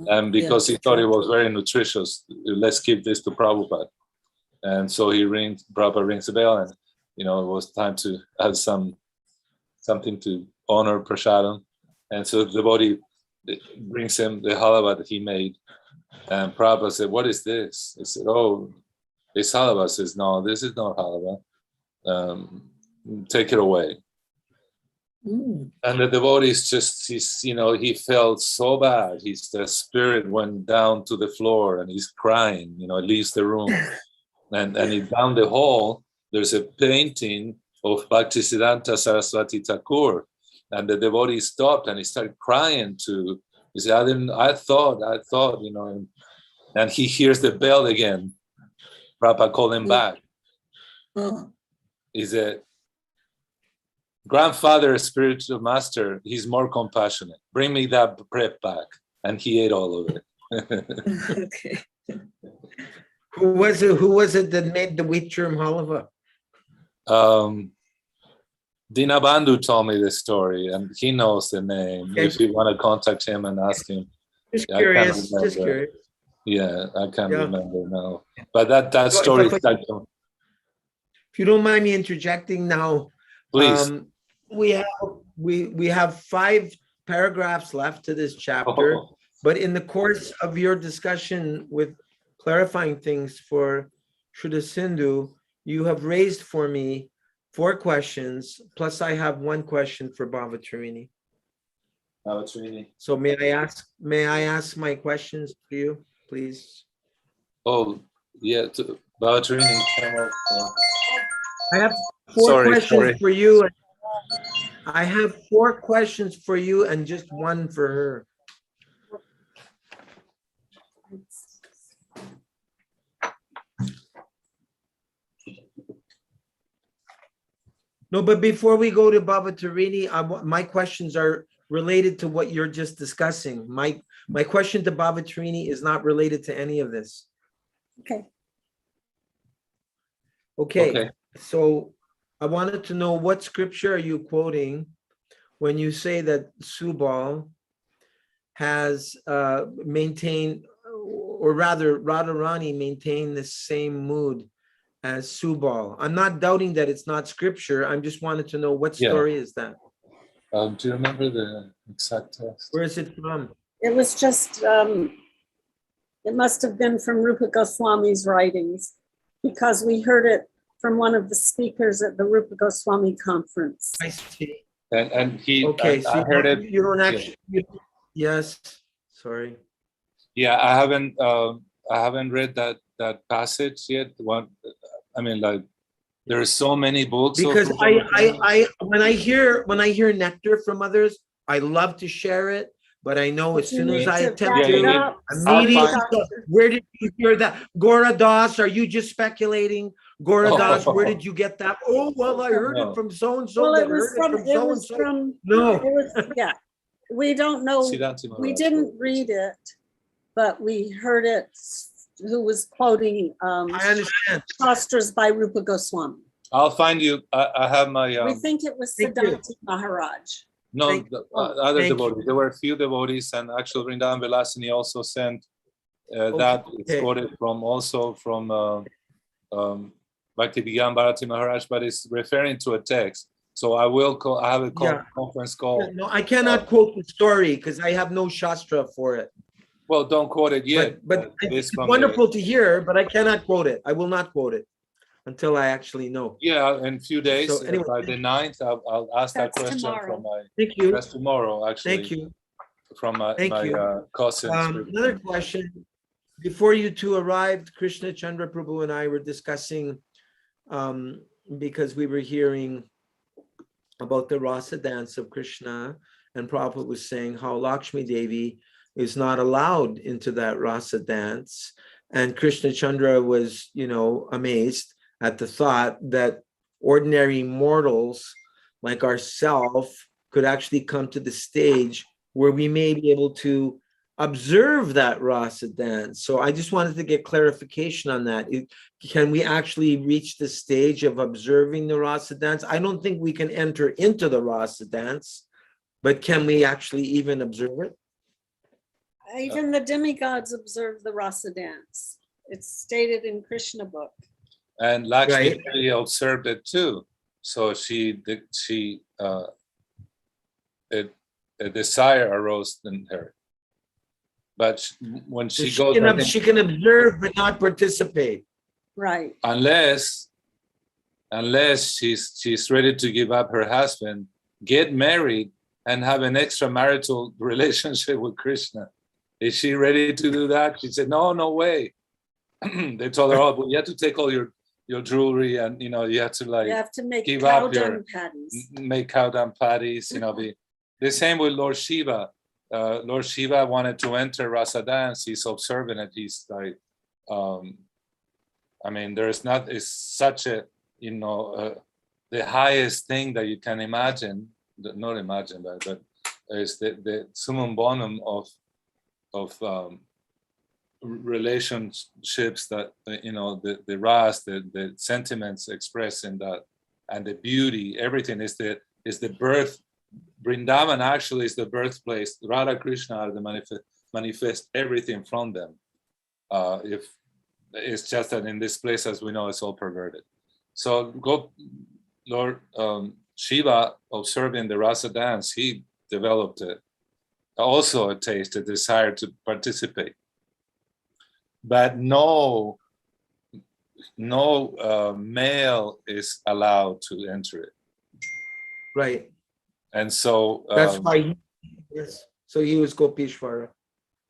And because he thought it was very nutritious, let's give this to Prabhupada. And so Prabhupada rings the bell, and it was time to have something to honor Prasadam. And so the devotee brings him the halava that he made. And Prabhupada said, what is this? He said, oh, it's halava. He says, no, this is not halava. Take it away. And the devotee he felt so bad. The spirit went down to the floor, and he's crying, leaves the room. And he down the hall, there's a painting of Bhaktisiddhanta Saraswati Thakur, and the devotee stopped and he started crying to. He said, I thought, and he hears the bell again. Prabhupada called him back. Oh, He said, grandfather, spiritual master, he's more compassionate. Bring me that prep back. And he ate all of it. okay. Who was it that made the wheat germ halva? Dinabandhu told me this story, and he knows the name. Okay. If you want to contact him and ask him. Just I can't curious. remember. Just curious. Yeah, I can't Yeah. remember now. But that So if story, If you don't mind me interjecting now, please. we have 5 paragraphs left to this chapter, Oh, but in the course of your discussion with clarifying things for Shuddha Sindhu, you have raised for me 4 questions, plus I have 1 question for Bhavatarini. So may I ask my questions to you, please? oh, yeah. Bhavatarini came up. I have 4 questions Sorry. for you. I have 4 questions for you and just 1 for her. No, but before we go to Bhavatarini, my questions are related to what you're just discussing. My question to Bhavatarini is not related to any of this. Okay. Okay. So I wanted to know, what scripture are you quoting when you say that Subal has maintained, or rather Radharani maintained the same mood as Subal? I'm not doubting that it's not scripture. I'm just wanted to know, what story is that? Do you remember the exact text? Where is it from? It was just, it must have been from Rupa Goswami's writings, because we heard it from one of the speakers at the Rupa Goswami conference. I see. And he, Okay, so I heard it. you don't actually, yes, sorry. Yeah, I haven't read that passage yet. There are so many books. Because when I hear nectar from others, I love to share it, but I know as soon as I attempt to, immediately, where did you hear that? Gora Das, are you just speculating? Gora Das, where did you get that? Oh, well, I heard it from so-and-so. Well, that it was heard from, it was so-and-so. from, No. it was, yeah. We don't know, we didn't read it, but we heard it, who was quoting I understand. Shastras by Rupa Goswami. I'll find you. I have my. We think it was thank you. Siddhanta Maharaj. No, other thank devotees. you. There were a few devotees, and actually Vrindavan Vilasini also sent that. It's Okay. quoted from Bhakti Vigyan Bharati Maharaj, but it's referring to a text. So I will call. I have a Yeah. conference call. No, I cannot quote the story because I have no Shastra for it. Well, don't quote it yet. But it's it's from wonderful to hear, but I cannot quote it. I will not quote it until I actually know. Yeah, in a few days, So anyway, by the 9th, I'll ask that That's question tomorrow. from my. Thank you. That's tomorrow, actually. Thank you. From my Thank you. cousin. Another question. Before you two arrived, Krishna Chandra Prabhu and I were discussing, because we were hearing about the Rasa dance of Krishna, and Prabhupada was saying how Lakshmi Devi is not allowed into that Rasa dance. And Krishna Chandra was, amazed at the thought that ordinary mortals like ourselves could actually come to the stage where we may be able to observe that Rasa dance. So I just wanted to get clarification on that. Can we actually reach the stage of observing the Rasa dance? I don't think we can enter into the Rasa dance, but can we actually even observe it? Even the demigods observe the Rasa dance. It's stated in Krishna book. And Lakshmi Right. Devi observed it too. So a desire arose in her. But when she goes, She can observe but not participate. Right. unless she's ready to give up her husband, get married, and have an extramarital relationship with Krishna. Is she ready to do that? She said, no way. They told her, oh, but you have to take all your your jewelry, and you have to You like have to make give cow up your- dung patties. make cow dung patties. Be the same with Lord Shiva. Lord Shiva wanted to enter rasa dance. He's observant, and he's like, I mean, it's such a the highest thing that you can imagine, not imagine, but is the summum bonum of relationships that the ras, the sentiments expressed in that, and the beauty, everything is the birth. Vrindavan actually is the birthplace. Radha Krishna are the manifest everything from them. If it's just that in this place, as we know, it's all perverted. So Lord Shiva, observing the rasa dance, he developed also a taste, a desire to participate. But no male is allowed to enter it. Right. And so That's why so he was Gopishvara.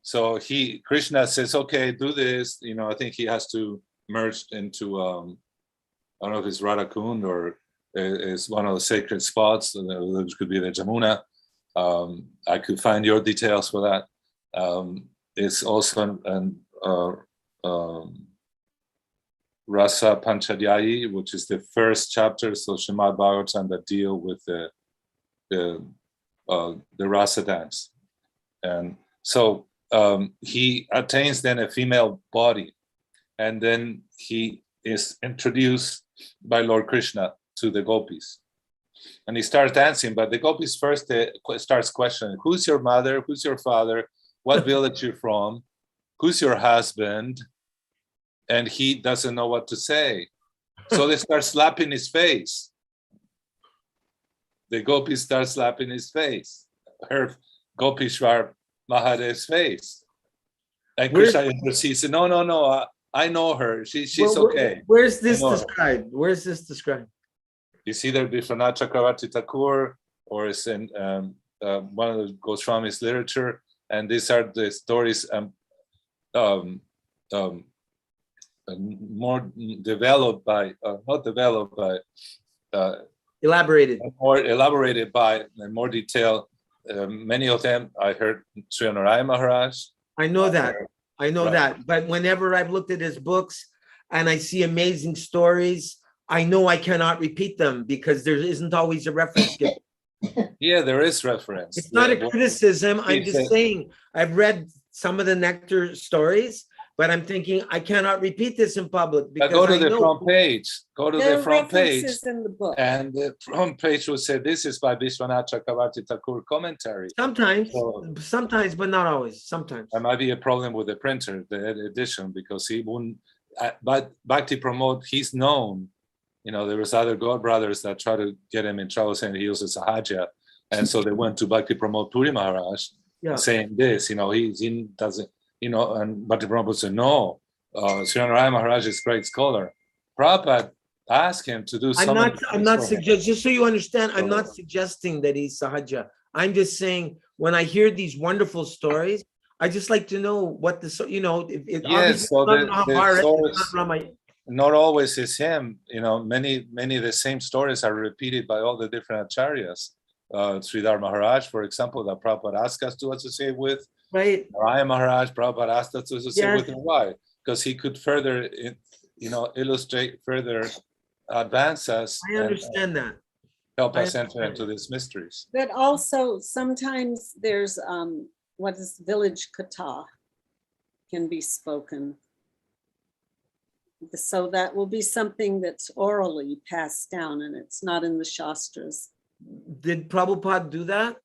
So Krishna says, okay, do this. I think he has to merge into I don't know if it's Radha Kund or is one of the sacred spots, which could be the Jamuna. I could find your details for that. It's also an Rasa Panchadhyayi, which is the first chapter, so Srimad Bhagavatam, that deal with the rasa dance. And so he attains then a female body, and then he is introduced by Lord Krishna to the gopis, and he starts dancing. But the gopis first starts questioning, who's your mother, who's your father, what village you're from, who's your husband, and he doesn't know what to say. So they start slapping his face. The gopis start slapping his face, her Gopishwar Mahadev's face. And Krishna intercedes, no, I know her. She's okay. Where's this described? Where's this described? It's either Vishwanath Chakravarti Thakur or it's in one of the Goswami's literature. And these are the stories more developed by, not developed by, elaborated. More elaborated by, and more detailed. Many of them I heard Sri Narayana Maharaj. I know that. That. But whenever I've looked at his books and I see amazing stories, I know I cannot repeat them because there isn't always a reference given. Yeah, there is reference. It's not a criticism. I'm just saying I've read some of the Nectar stories, but I'm thinking I cannot repeat this in public. Because go to the front page. Go to the front page. In the book. And the front page will say this is by Vishwanath Chakravarti Thakur commentary. Sometimes, but not always. Sometimes. There might be a problem with the printer, the edition, because he wouldn't. But Bhakti Pramod, he's known. There was other God brothers that tried to get him in trouble saying he was a Sahaja. And so they went to Bhakti Pramod Puri Maharaj saying this, he doesn't, and Bhakti Pramod said, no, Sri Narayana Maharaj is a great scholar. Prabhupada asked him to do something. I'm not suggesting, just so you understand, I'm not suggesting that he's Sahaja. I'm just saying when I hear these wonderful stories, I just like to know what the, yes, so the stories, not always is him, many of the same stories are repeated by all the different acharyas. Sridhar Maharaj, for example, that Prabhupada asked us to associate with. Right. Narayana Maharaj, Prabhupada asked us to associate with him. Why? Because he could further, illustrate, further advance us. I understand that. Help us enter into these mysteries. But also sometimes there's what is village kata can be spoken. So that will be something that's orally passed down and it's not in the Shastras. Did Prabhupada do that?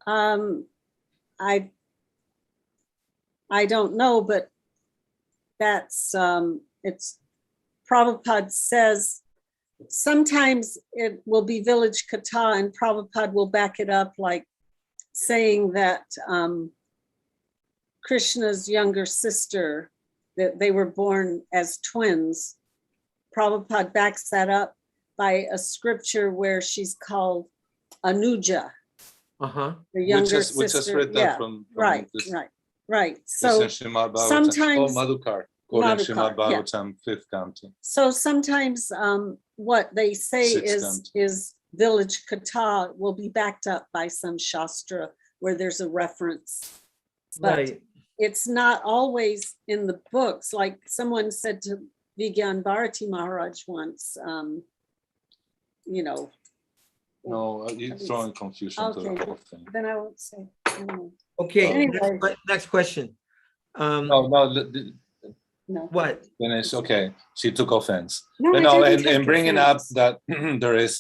I don't know, but that's it's Prabhupada says sometimes it will be village kata and Prabhupada will back it up like saying that Krishna's younger sister, that they were born as twins. Prabhupada backs that up by a scripture where she's called Anuja. The younger sister. We just read that from right. So sometimes Madhukar. Quoting Madhukar, Srimad yeah. Bhagavatam, 5th canto. So sometimes what they say Sixth is canto. is village kata will be backed up by some shastra where there's a reference. But Right. it's not always in the books. Like someone said to Vigyan Bharati Maharaj once, you know. No, you're throwing confusion to the Okay, whole thing. then I won't say. Anyway. Okay, Anyway. next question. No, No. What? finish. Okay, she took offense. No, But I no, didn't and take bringing up offense. that there is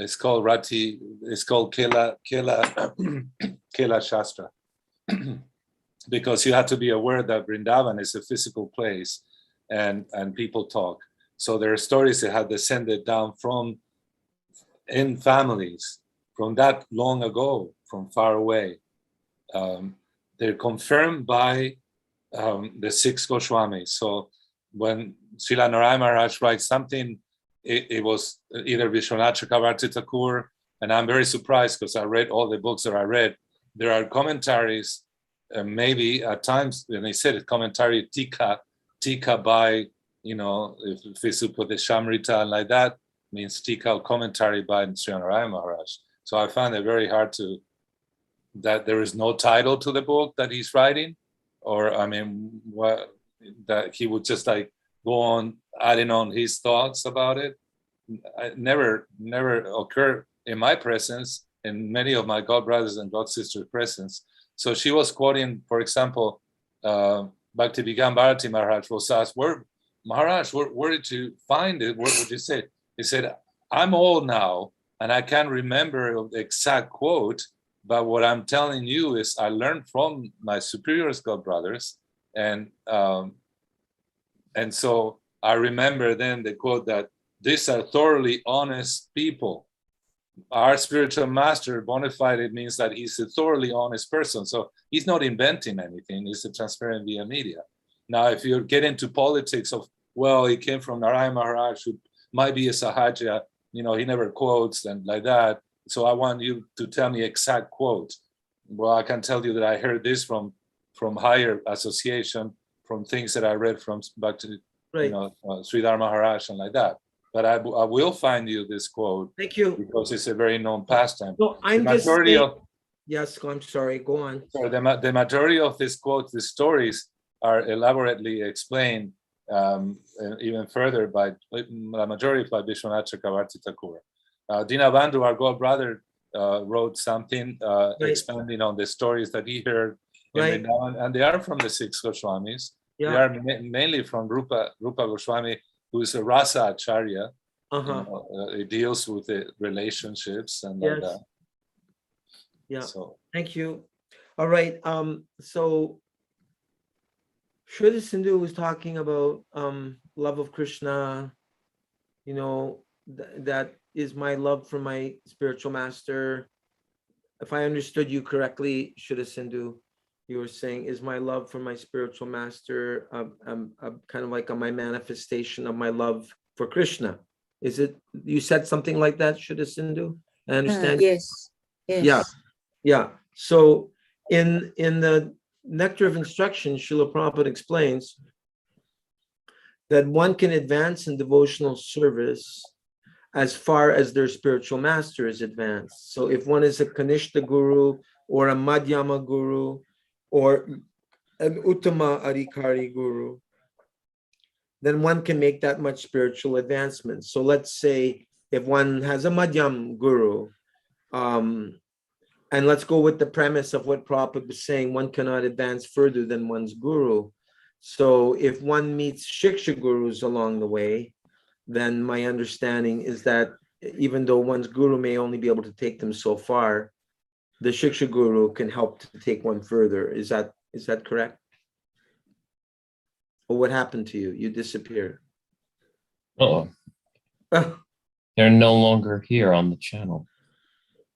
it's called Rati, it's called Kela Shastra. Because you have to be aware that Vrindavan is a physical place and people talk. So there are stories that have descended down from in families from that long ago, from far away. They're confirmed by the 6 Goswamis. So when Srila Narayana Maharaj writes something, it was either Vishwanath Chakravarti Thakur, and I'm very surprised because I read all the books that I read. There are commentaries, maybe at times, when they said it, commentary tika by, if it's put the Shamrita and like that, means tika or commentary by Sri Narayana Maharaj. So I found it very hard that there is no title to the book that he's writing, or that he would just like go on adding on his thoughts about it. It never occurred in my presence, in many of my god brothers and god sisters' presence. So she was quoting, for example, Bhaktivedanta Bharati Maharaj was asked, where did you find it? What would you say? He said, I'm old now and I can't remember the exact quote, but what I'm telling you is I learned from my superiors, god brothers, and so I remember then the quote that these are thoroughly honest people. Our spiritual master, bona fide, it means that he's a thoroughly honest person. So he's not inventing anything. He's a transparent via media. Now, if you get into politics of, well, he came from Narayana Maharaj, who might be a Sahaja, he never quotes and like that. So I want you to tell me exact quote. Well, I can tell you that I heard this from higher association, from things that I read from back to, Sridhar Maharaj and like that. But I will find you this quote. Thank you. Because it's a very known pastime. No, I'm just saying, yes, I'm sorry, go on. Sorry, the majority of these quotes, the stories are elaborately explained even further by the majority by Vishwanath Chakravarti Thakur. Dinabandhu, our god brother, wrote something expanding on the stories that he heard in Vrindavan, and they are from the 6 Goswamis. Yeah. They are mainly from Rupa Goswami, who is a Rasa Acharya. It deals with the relationships and like that. Yeah. So thank you. All right. So Shraddha Sindhu was talking about love of Krishna. That is my love for my spiritual master. If I understood you correctly, Shraddha Sindhu, you were saying, is my love for my spiritual master kind of like my manifestation of my love for Krishna? Is it, you said something like that, Shraddha Sindhu? I understand. Yes. Yeah. So in the Nectar of Instruction, Srila Prabhupada explains that one can advance in devotional service as far as their spiritual master is advanced. So if one is a Kanishta Guru or a Madhyama Guru or an Uttama Adhikari Guru, then one can make that much spiritual advancement. So let's say if one has a Madhyam Guru, and let's go with the premise of what Prabhupada was saying, one cannot advance further than one's Guru. So if one meets Shiksha Gurus along the way, then my understanding is that even though one's Guru may only be able to take them so far, the Shiksha Guru can help to take one further. Is that correct? Or what happened to you? You disappeared. Oh, they're no longer here on the channel.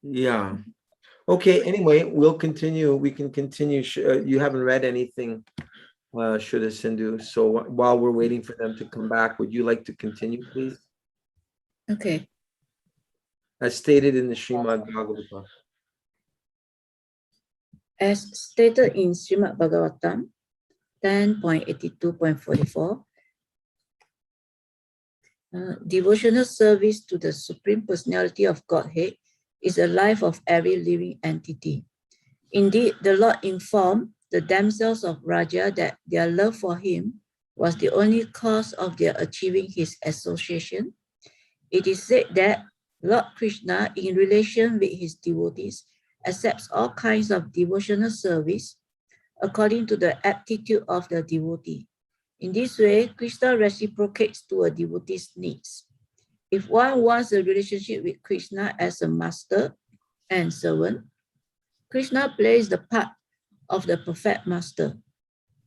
Yeah. Okay, anyway, we'll continue. We can continue. You haven't read anything, Shraddha Sindhu. So while we're waiting for them to come back, would you like to continue, please? Okay. As stated in the Srimad Bhagavatam. As stated in Srimad Bhagavatam, 10.82.44. Devotional service to the Supreme Personality of Godhead is the life of every living entity. Indeed, the Lord informed the damsels of Raja that their love for him was the only cause of their achieving his association. It is said that Lord Krishna, in relation with his devotees, accepts all kinds of devotional service according to the aptitude of the devotee. In this way, Krishna reciprocates to a devotee's needs. If one wants a relationship with Krishna as a master and servant, Krishna plays the part of the perfect master.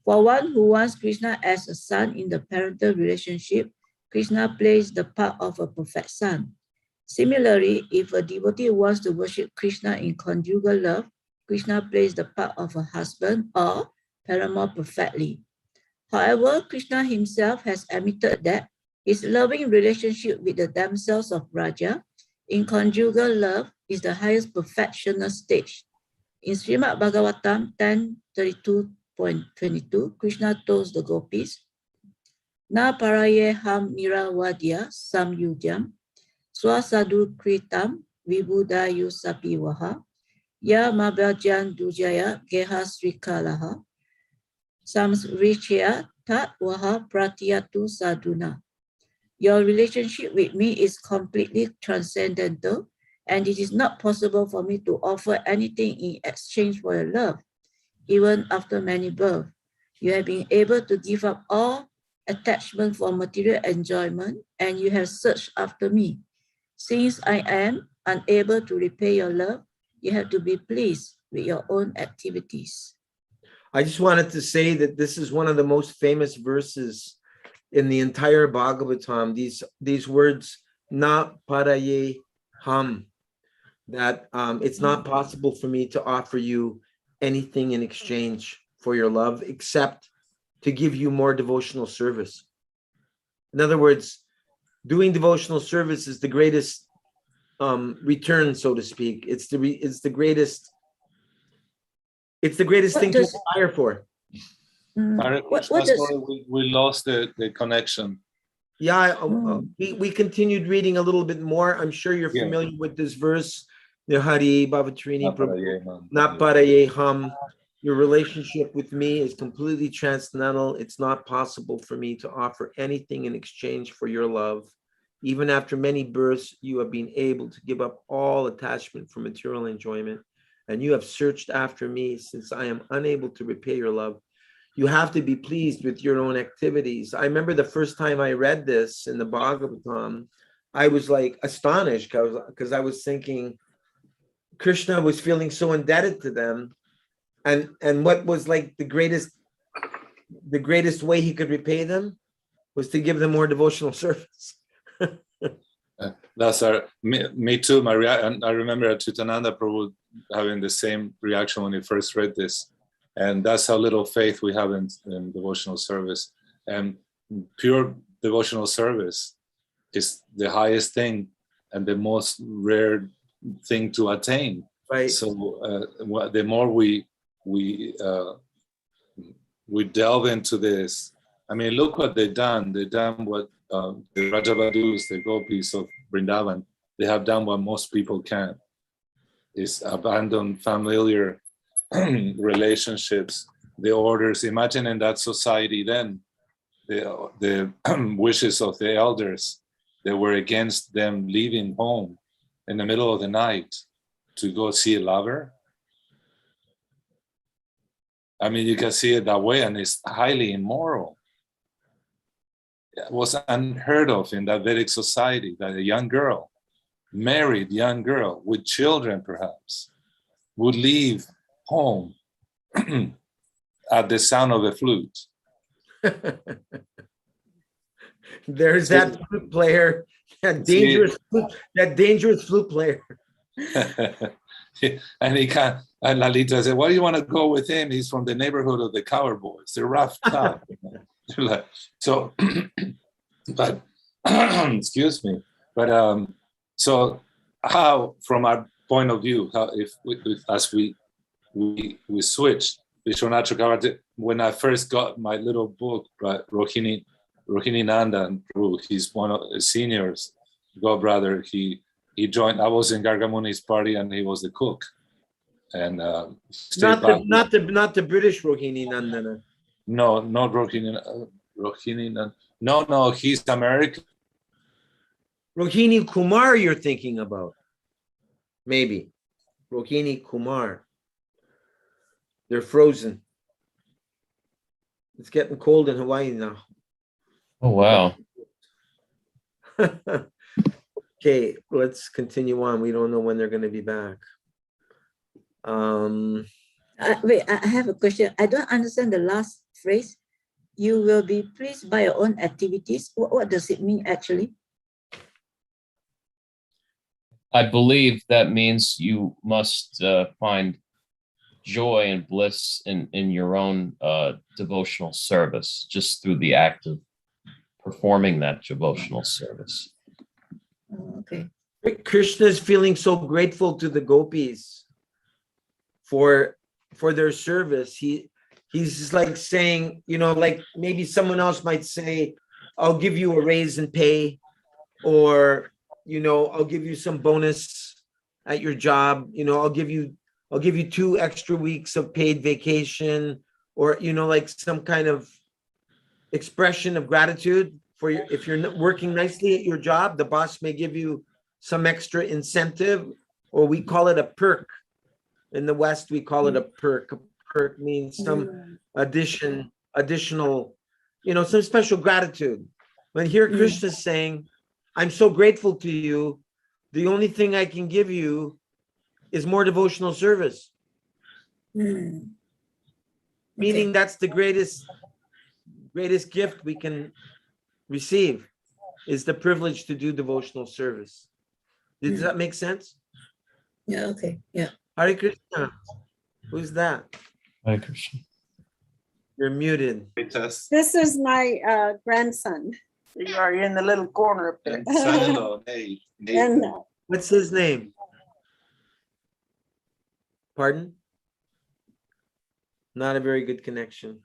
For one who wants Krishna as a son in the parental relationship, Krishna plays the part of a perfect son. Similarly, if a devotee wants to worship Krishna in conjugal love, Krishna plays the part of a husband or paramour perfectly. However, Krishna himself has admitted that his loving relationship with the damsels of Raja in conjugal love is the highest perfectional stage. In Srimad Bhagavatam 10.32.22, Krishna tells the gopis, Na paraye ham niravadya samyudyam swasadu kritam vibudayu sapivaha ya mabhajan dujaya geha srikalaha samrichya tat vaha pratyatu sadhuna. Your relationship with me is completely transcendental, and it is not possible for me to offer anything in exchange for your love. Even after many births, you have been able to give up all attachment for material enjoyment, and you have searched after me. Since I am unable to repay your love, you have to be pleased with your own activities. I just wanted to say that this is one of the most famous verses in the entire Bhagavatam. These words, na paraye ham, that it's not possible for me to offer you anything in exchange for your love except to give you more devotional service. In other words, doing devotional service is the greatest return, so to speak. It's the greatest thing to aspire for. Sorry, we lost the connection. Yeah, we continued reading a little bit more. I'm sure you're familiar with this verse. The Hari Bhavatrini, not paraye ham. Your relationship with me is completely transcendental. It's not possible for me to offer anything in exchange for your love. Even after many births, you have been able to give up all attachment for material enjoyment, and you have searched after me since I am unable to repay your love. You have to be pleased with your own activities. I remember the first time I read this in the Bhagavatam, I was like astonished because I was thinking Krishna was feeling so indebted to them, and what was like the greatest way he could repay them was to give them more devotional service. That's me too. And I remember Chitananda Prabhu having the same reaction when he first read this. And that's how little faith we have in devotional service. And pure devotional service is the highest thing and the most rare thing to attain. Right. So the more we delve into this, I mean, look what they've done. They've done what the Rajavadus, the gopis of Vrindavan, they have done what most people can't, is abandon familiar relationships, the orders. Imagine in that society then, the wishes of the elders, they were against them leaving home in the middle of the night to go see a lover. I mean, you can see it that way, and it's highly immoral. It was unheard of in that Vedic society that a young girl, married young girl with children perhaps, would leave home at the sound of a flute. There's that flute player, that dangerous flute player. And he can't. And Lalita said, "Why do you want to go with him? He's from the neighborhood of the cowboys. They're rough tough." So, but excuse me. But so how, from our point of view, how if as we switch Vishwanath Chakravarti, when I first got my little book, right, Rohini Nandan, he's one of the seniors, god brother, he joined, I was in Gargamuni's party and he was the cook. And Not the British Rohini Nandana. No, not Rohini Nandan. No, he's American. Rohini Kumar you're thinking about. Maybe. Rohini Kumar. They're frozen. It's getting cold in Hawaii now. Oh, wow. Okay, let's continue on. We don't know when they're going to be back. Wait, I have a question. I don't understand the last phrase. You will be pleased by your own activities. What does it mean actually? I believe that means you must find joy and bliss in your own devotional service, just through the act of performing that devotional service. Oh, okay. Krishna is feeling so grateful to the gopis for their service. He's just like saying, you know, like maybe someone else might say, I'll give you a raise in pay, or, you know, I'll give you some bonus at your job. You know, I'll give you 2 extra weeks of paid vacation, or, you know, like some kind of expression of gratitude for your, if you're working nicely at your job, the boss may give you some extra incentive, or we call it a perk. In the West, we call it a perk. A perk means some additional, you know, some special gratitude. When here Krishna's saying, I'm so grateful to you. The only thing I can give you is more devotional service. Meaning that's the greatest gift we can receive, is the privilege to do devotional service. Does that make sense? Yeah, okay. Yeah. Hare Krishna. Who's that? Hare Krishna. You're muted. This is my grandson. You are in the little corner up there. And son-in-law, hey, And What's his name? Pardon? Not a very good connection.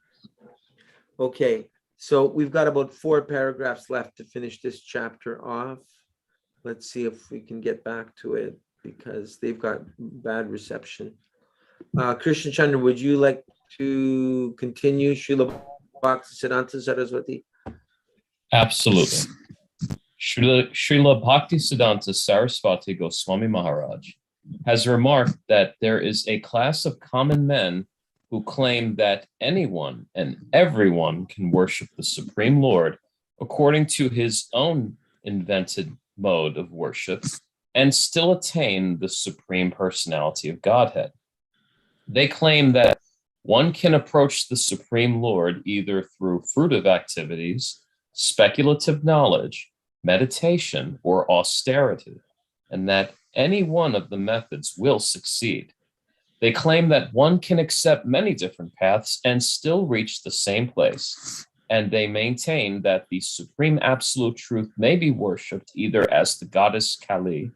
Okay, so we've got about 4 paragraphs left to finish this chapter off. Let's see if we can get back to it, because they've got bad reception. Krishna Chandra, would you like to continue? Srila Bhaktisiddhanta Saraswati? Absolutely. Srila Bhaktisiddhanta Saraswati Goswami Maharaj has remarked that there is a class of common men who claim that anyone and everyone can worship the Supreme Lord according to his own invented mode of worship and still attain the Supreme Personality of Godhead. They claim that one can approach the Supreme Lord either through fruitive activities, speculative knowledge, meditation, or austerity, and that any one of the methods will succeed. They claim that one can accept many different paths and still reach the same place, and they maintain that the Supreme Absolute Truth may be worshipped either as the goddess Kali,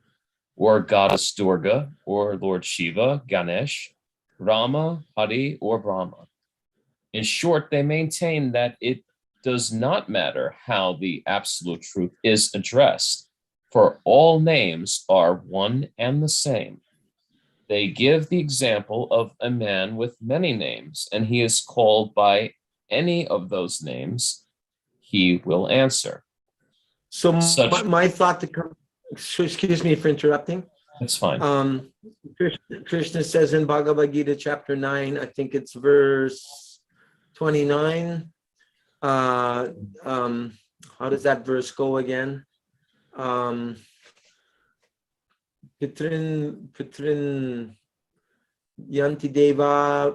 or goddess Durga, or Lord Shiva, Ganesh, Rama, Hari, or Brahma. In short, they maintain that it does not matter how the Absolute Truth is addressed, for all names are one and the same. They give the example of a man with many names, and he is called by any of those names, he will answer. So my thought to come, excuse me for interrupting. That's fine. Krishna says in Bhagavad Gita chapter 9, I think it's verse 29. How does that verse go again? Pitrin yanti deva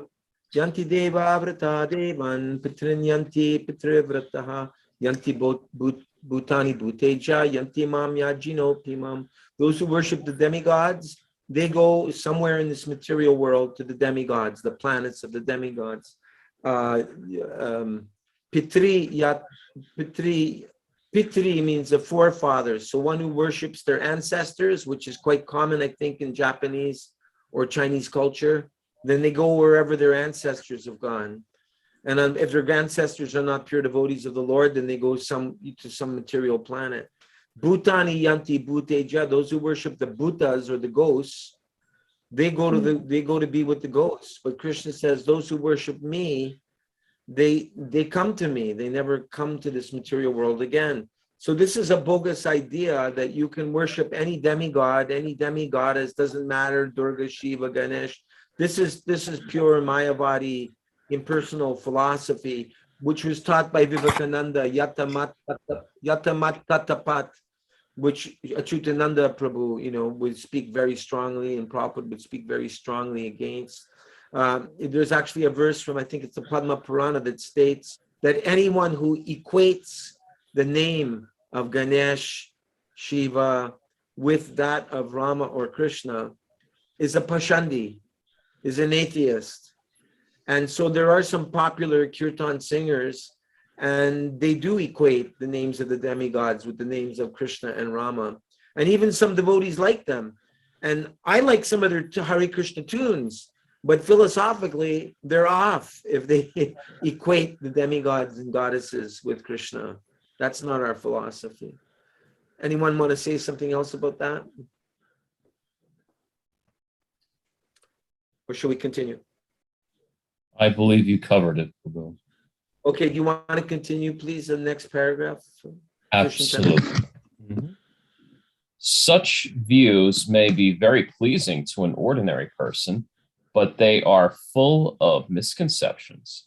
vrata devan pitrin yanti pitra vrataha yanti bhutani bhuteja yanti mam yajino pimam. Those who worship the demigods, they go somewhere in this material world to the demigods, the planets of the demigods. Pitri means the forefathers. So one who worships their ancestors, which is quite common, I think, in Japanese or Chinese culture. then they go wherever their ancestors have gone. And if their ancestors are not pure devotees of the Lord, then they go to some material planet. Bhutani yanti bhuteja, those who worship the Bhutas or the ghosts, they go to be with the ghosts. But Krishna says, those who worship me, they come to me. They never come to this material world again. So this is a bogus idea that you can worship any demigod, any demigoddess, doesn't matter, Durga, Shiva, Ganesh. This is pure Mayavadi impersonal philosophy, which was taught by Vivekananda, Yatamat Tatapat, which Achutananda Prabhu, would speak very strongly, and Prabhupada would speak very strongly against. There's actually a verse from, I think it's the Padma Purana, that states that anyone who equates the name of Ganesh, Shiva, with that of Rama or Krishna is a Pashandi, is an atheist. And so there are some popular kirtan singers, and they do equate the names of the demigods with the names of Krishna and Rama. And even some devotees like them. And I like some of their Hare Krishna tunes, but philosophically, they're off if they equate the demigods and goddesses with Krishna. That's not our philosophy. Anyone want to say something else about that? Or should we continue? I believe you covered it, Prabhu. Okay, do you want to continue, please, the next paragraph? Absolutely. Mhm. Such views may be very pleasing to an ordinary person, but they are full of misconceptions.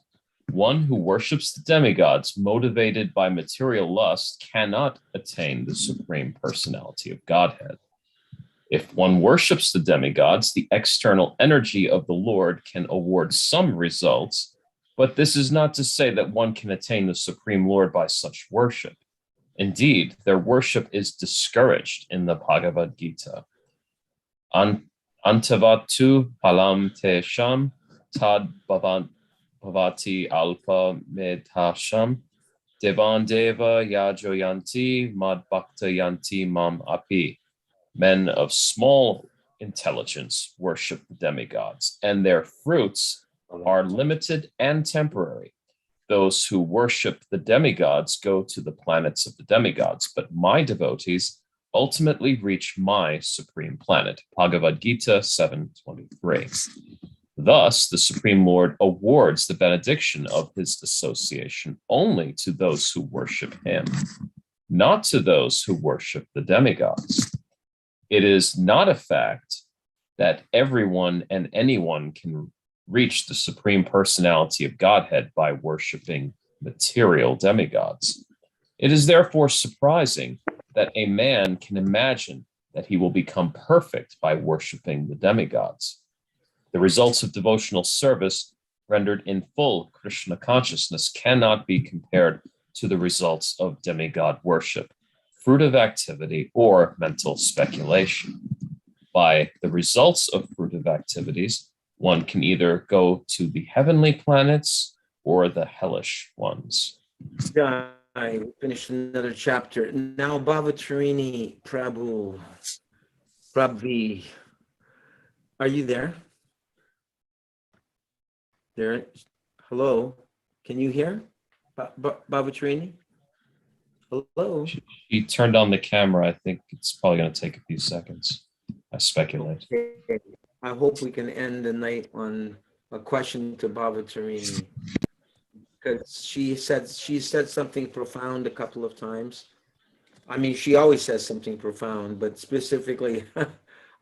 One who worships the demigods motivated by material lust cannot attain the supreme personality of Godhead. If one worships the demigods, the external energy of the Lord can award some results, but this is not to say that one can attain the Supreme Lord by such worship. Indeed, their worship is discouraged in the Bhagavad Gita. Antavatu palam te sham tad bhavati alpa medhasham devan deva yajoyanti mad bhakta yanti mam api. Men of small intelligence worship the demigods, and their fruits are limited and temporary. Those who worship the demigods go to the planets of the demigods, but my devotees ultimately reach my supreme planet. Bhagavad Gita 7:23. Thus, the Supreme Lord awards the benediction of his association only to those who worship him, not to those who worship the demigods. It is not a fact that everyone and anyone can reach the supreme personality of Godhead by worshiping material demigods. It is therefore surprising that a man can imagine that he will become perfect by worshiping the demigods. The results of devotional service rendered in full Krishna consciousness cannot be compared to the results of demigod worship, fruitive activity, or mental speculation. By the results of fruitive activities, one can either go to the heavenly planets or the hellish ones. Yeah, I finished another chapter. Now, Bhavatarini Prabhu, are you there? There. Hello, can you hear? Bhavatarini? Hello. She turned on the camera. I think it's probably going to take a few seconds. I speculate. I hope we can end the night on a question to Bhavatarini, because she said something profound a couple of times. I mean, she always says something profound, but specifically,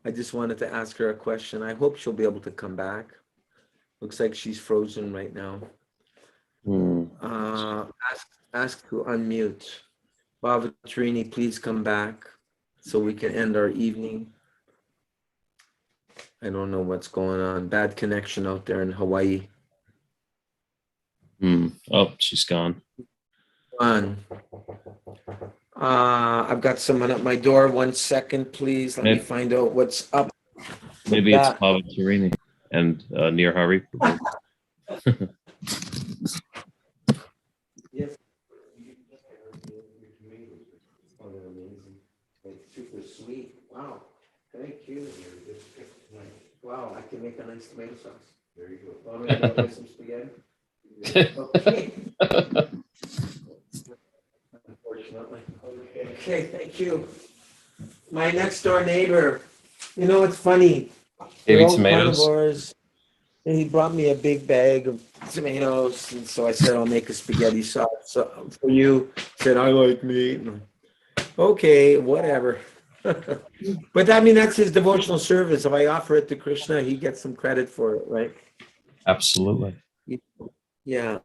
I just wanted to ask her a question. I hope she'll be able to come back. Looks like she's frozen right now. Ask to unmute. Bhavatarini, please come back so we can end our evening. I don't know what's going on. Bad connection out there in Hawaii. Oh, she's gone. I've got someone at my door. 1 second, please. Let me find out what's up. Maybe it's Bhavatarini and Near Hari. Yes. Oh, they're amazing. Like, super sweet. Wow. Thank you. Wow, I can make a nice tomato sauce. There you go. Want me to go get some spaghetti? Okay. Unfortunately. Okay, thank you. My next door neighbor, you know, it's funny. Gave They're you all tomatoes? carnivores. And he brought me a big bag of tomatoes, and so I said, I'll make a spaghetti sauce for you. Said, I like meat. Okay, whatever. But I mean, that's his devotional service. If I offer it to Krishna, he gets some credit for it, right? Absolutely. Yeah.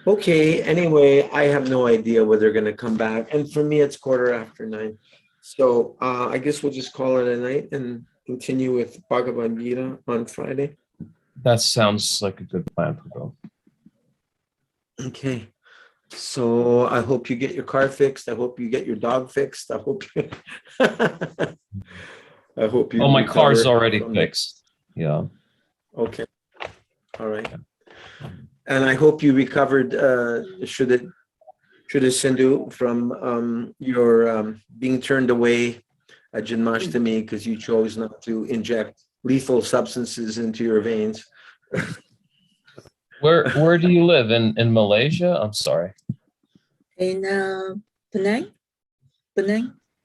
Okay, anyway, I have no idea whether they're gonna come back. And for me, it's 9:15. So I guess we'll just call it a night and continue with Bhagavad Gita on Friday. That sounds like a good plan for both. Okay. So I hope you get your car fixed. I hope you get your dog fixed. I hope you I hope you Oh, my car's recover already from- fixed. Yeah. Okay. All right. And I hope you recovered Shuddha Sindhu from your being turned away at Janmashtami because you chose not to inject lethal substances into your veins. Where do you live? In Malaysia? I'm sorry. In Penang,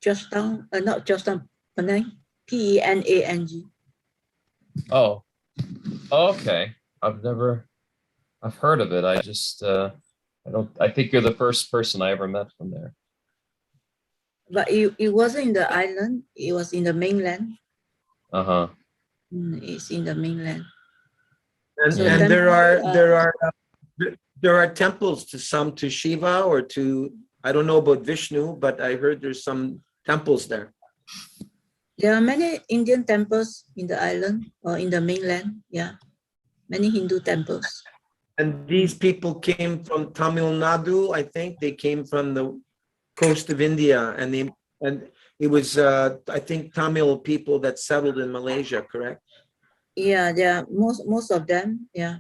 Georgetown, not Georgetown, Penang, Penang. Oh. Okay. I've heard of it. I just I think you're the first person I ever met from there. But it wasn't in the island, it was in the mainland. Uh-huh. It's in the mainland. And, So and there temple, are temples to Shiva or to, I don't know about Vishnu, but I heard there's some temples there. there are many Indian temples in the island or in the mainland. Yeah, many Hindu temples. And these people came from Tamil Nadu, I think. They came from the coast of India, and it was I think Tamil people that settled in Malaysia, correct? Yeah, there are most of them. Yeah,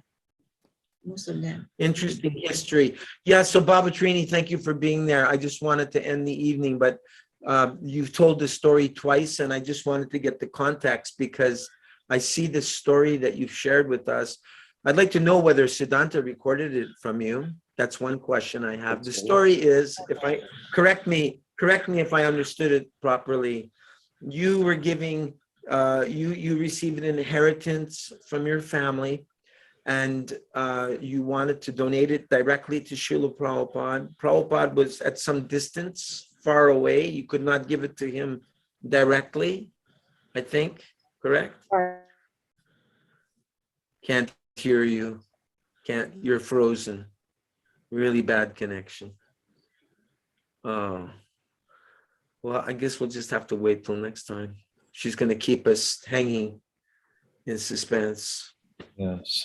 most of them. Interesting history. Yeah, so Baba Trini, thank you for being there. I just wanted to end the evening, but you've told the story twice, and I just wanted to get the context because I see this story that you've shared with us. I'd like to know whether Siddhanta recorded it from you. That's one question I have. The story is, if I correct me if I understood it properly. You were giving, you received an inheritance from your family, and you wanted to donate it directly to Srila Prabhupada. Prabhupada was at some distance, far away. You could not give it to him directly, I think, correct? Can't hear you. You're frozen. Really bad connection. Oh. Well, I guess we'll just have to wait till next time. She's going to keep us hanging in suspense. Yes.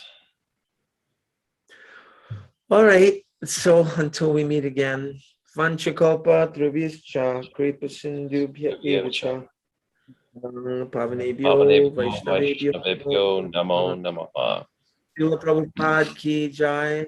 All right. So until we meet again, Vanchakalpa Trubhischa Kripa Sindhubhya Evacha Pavanebhyo Vaishnavebhyo Vaishnavebhyo Namo Namaha. Srila Prabhupada Ki Jai.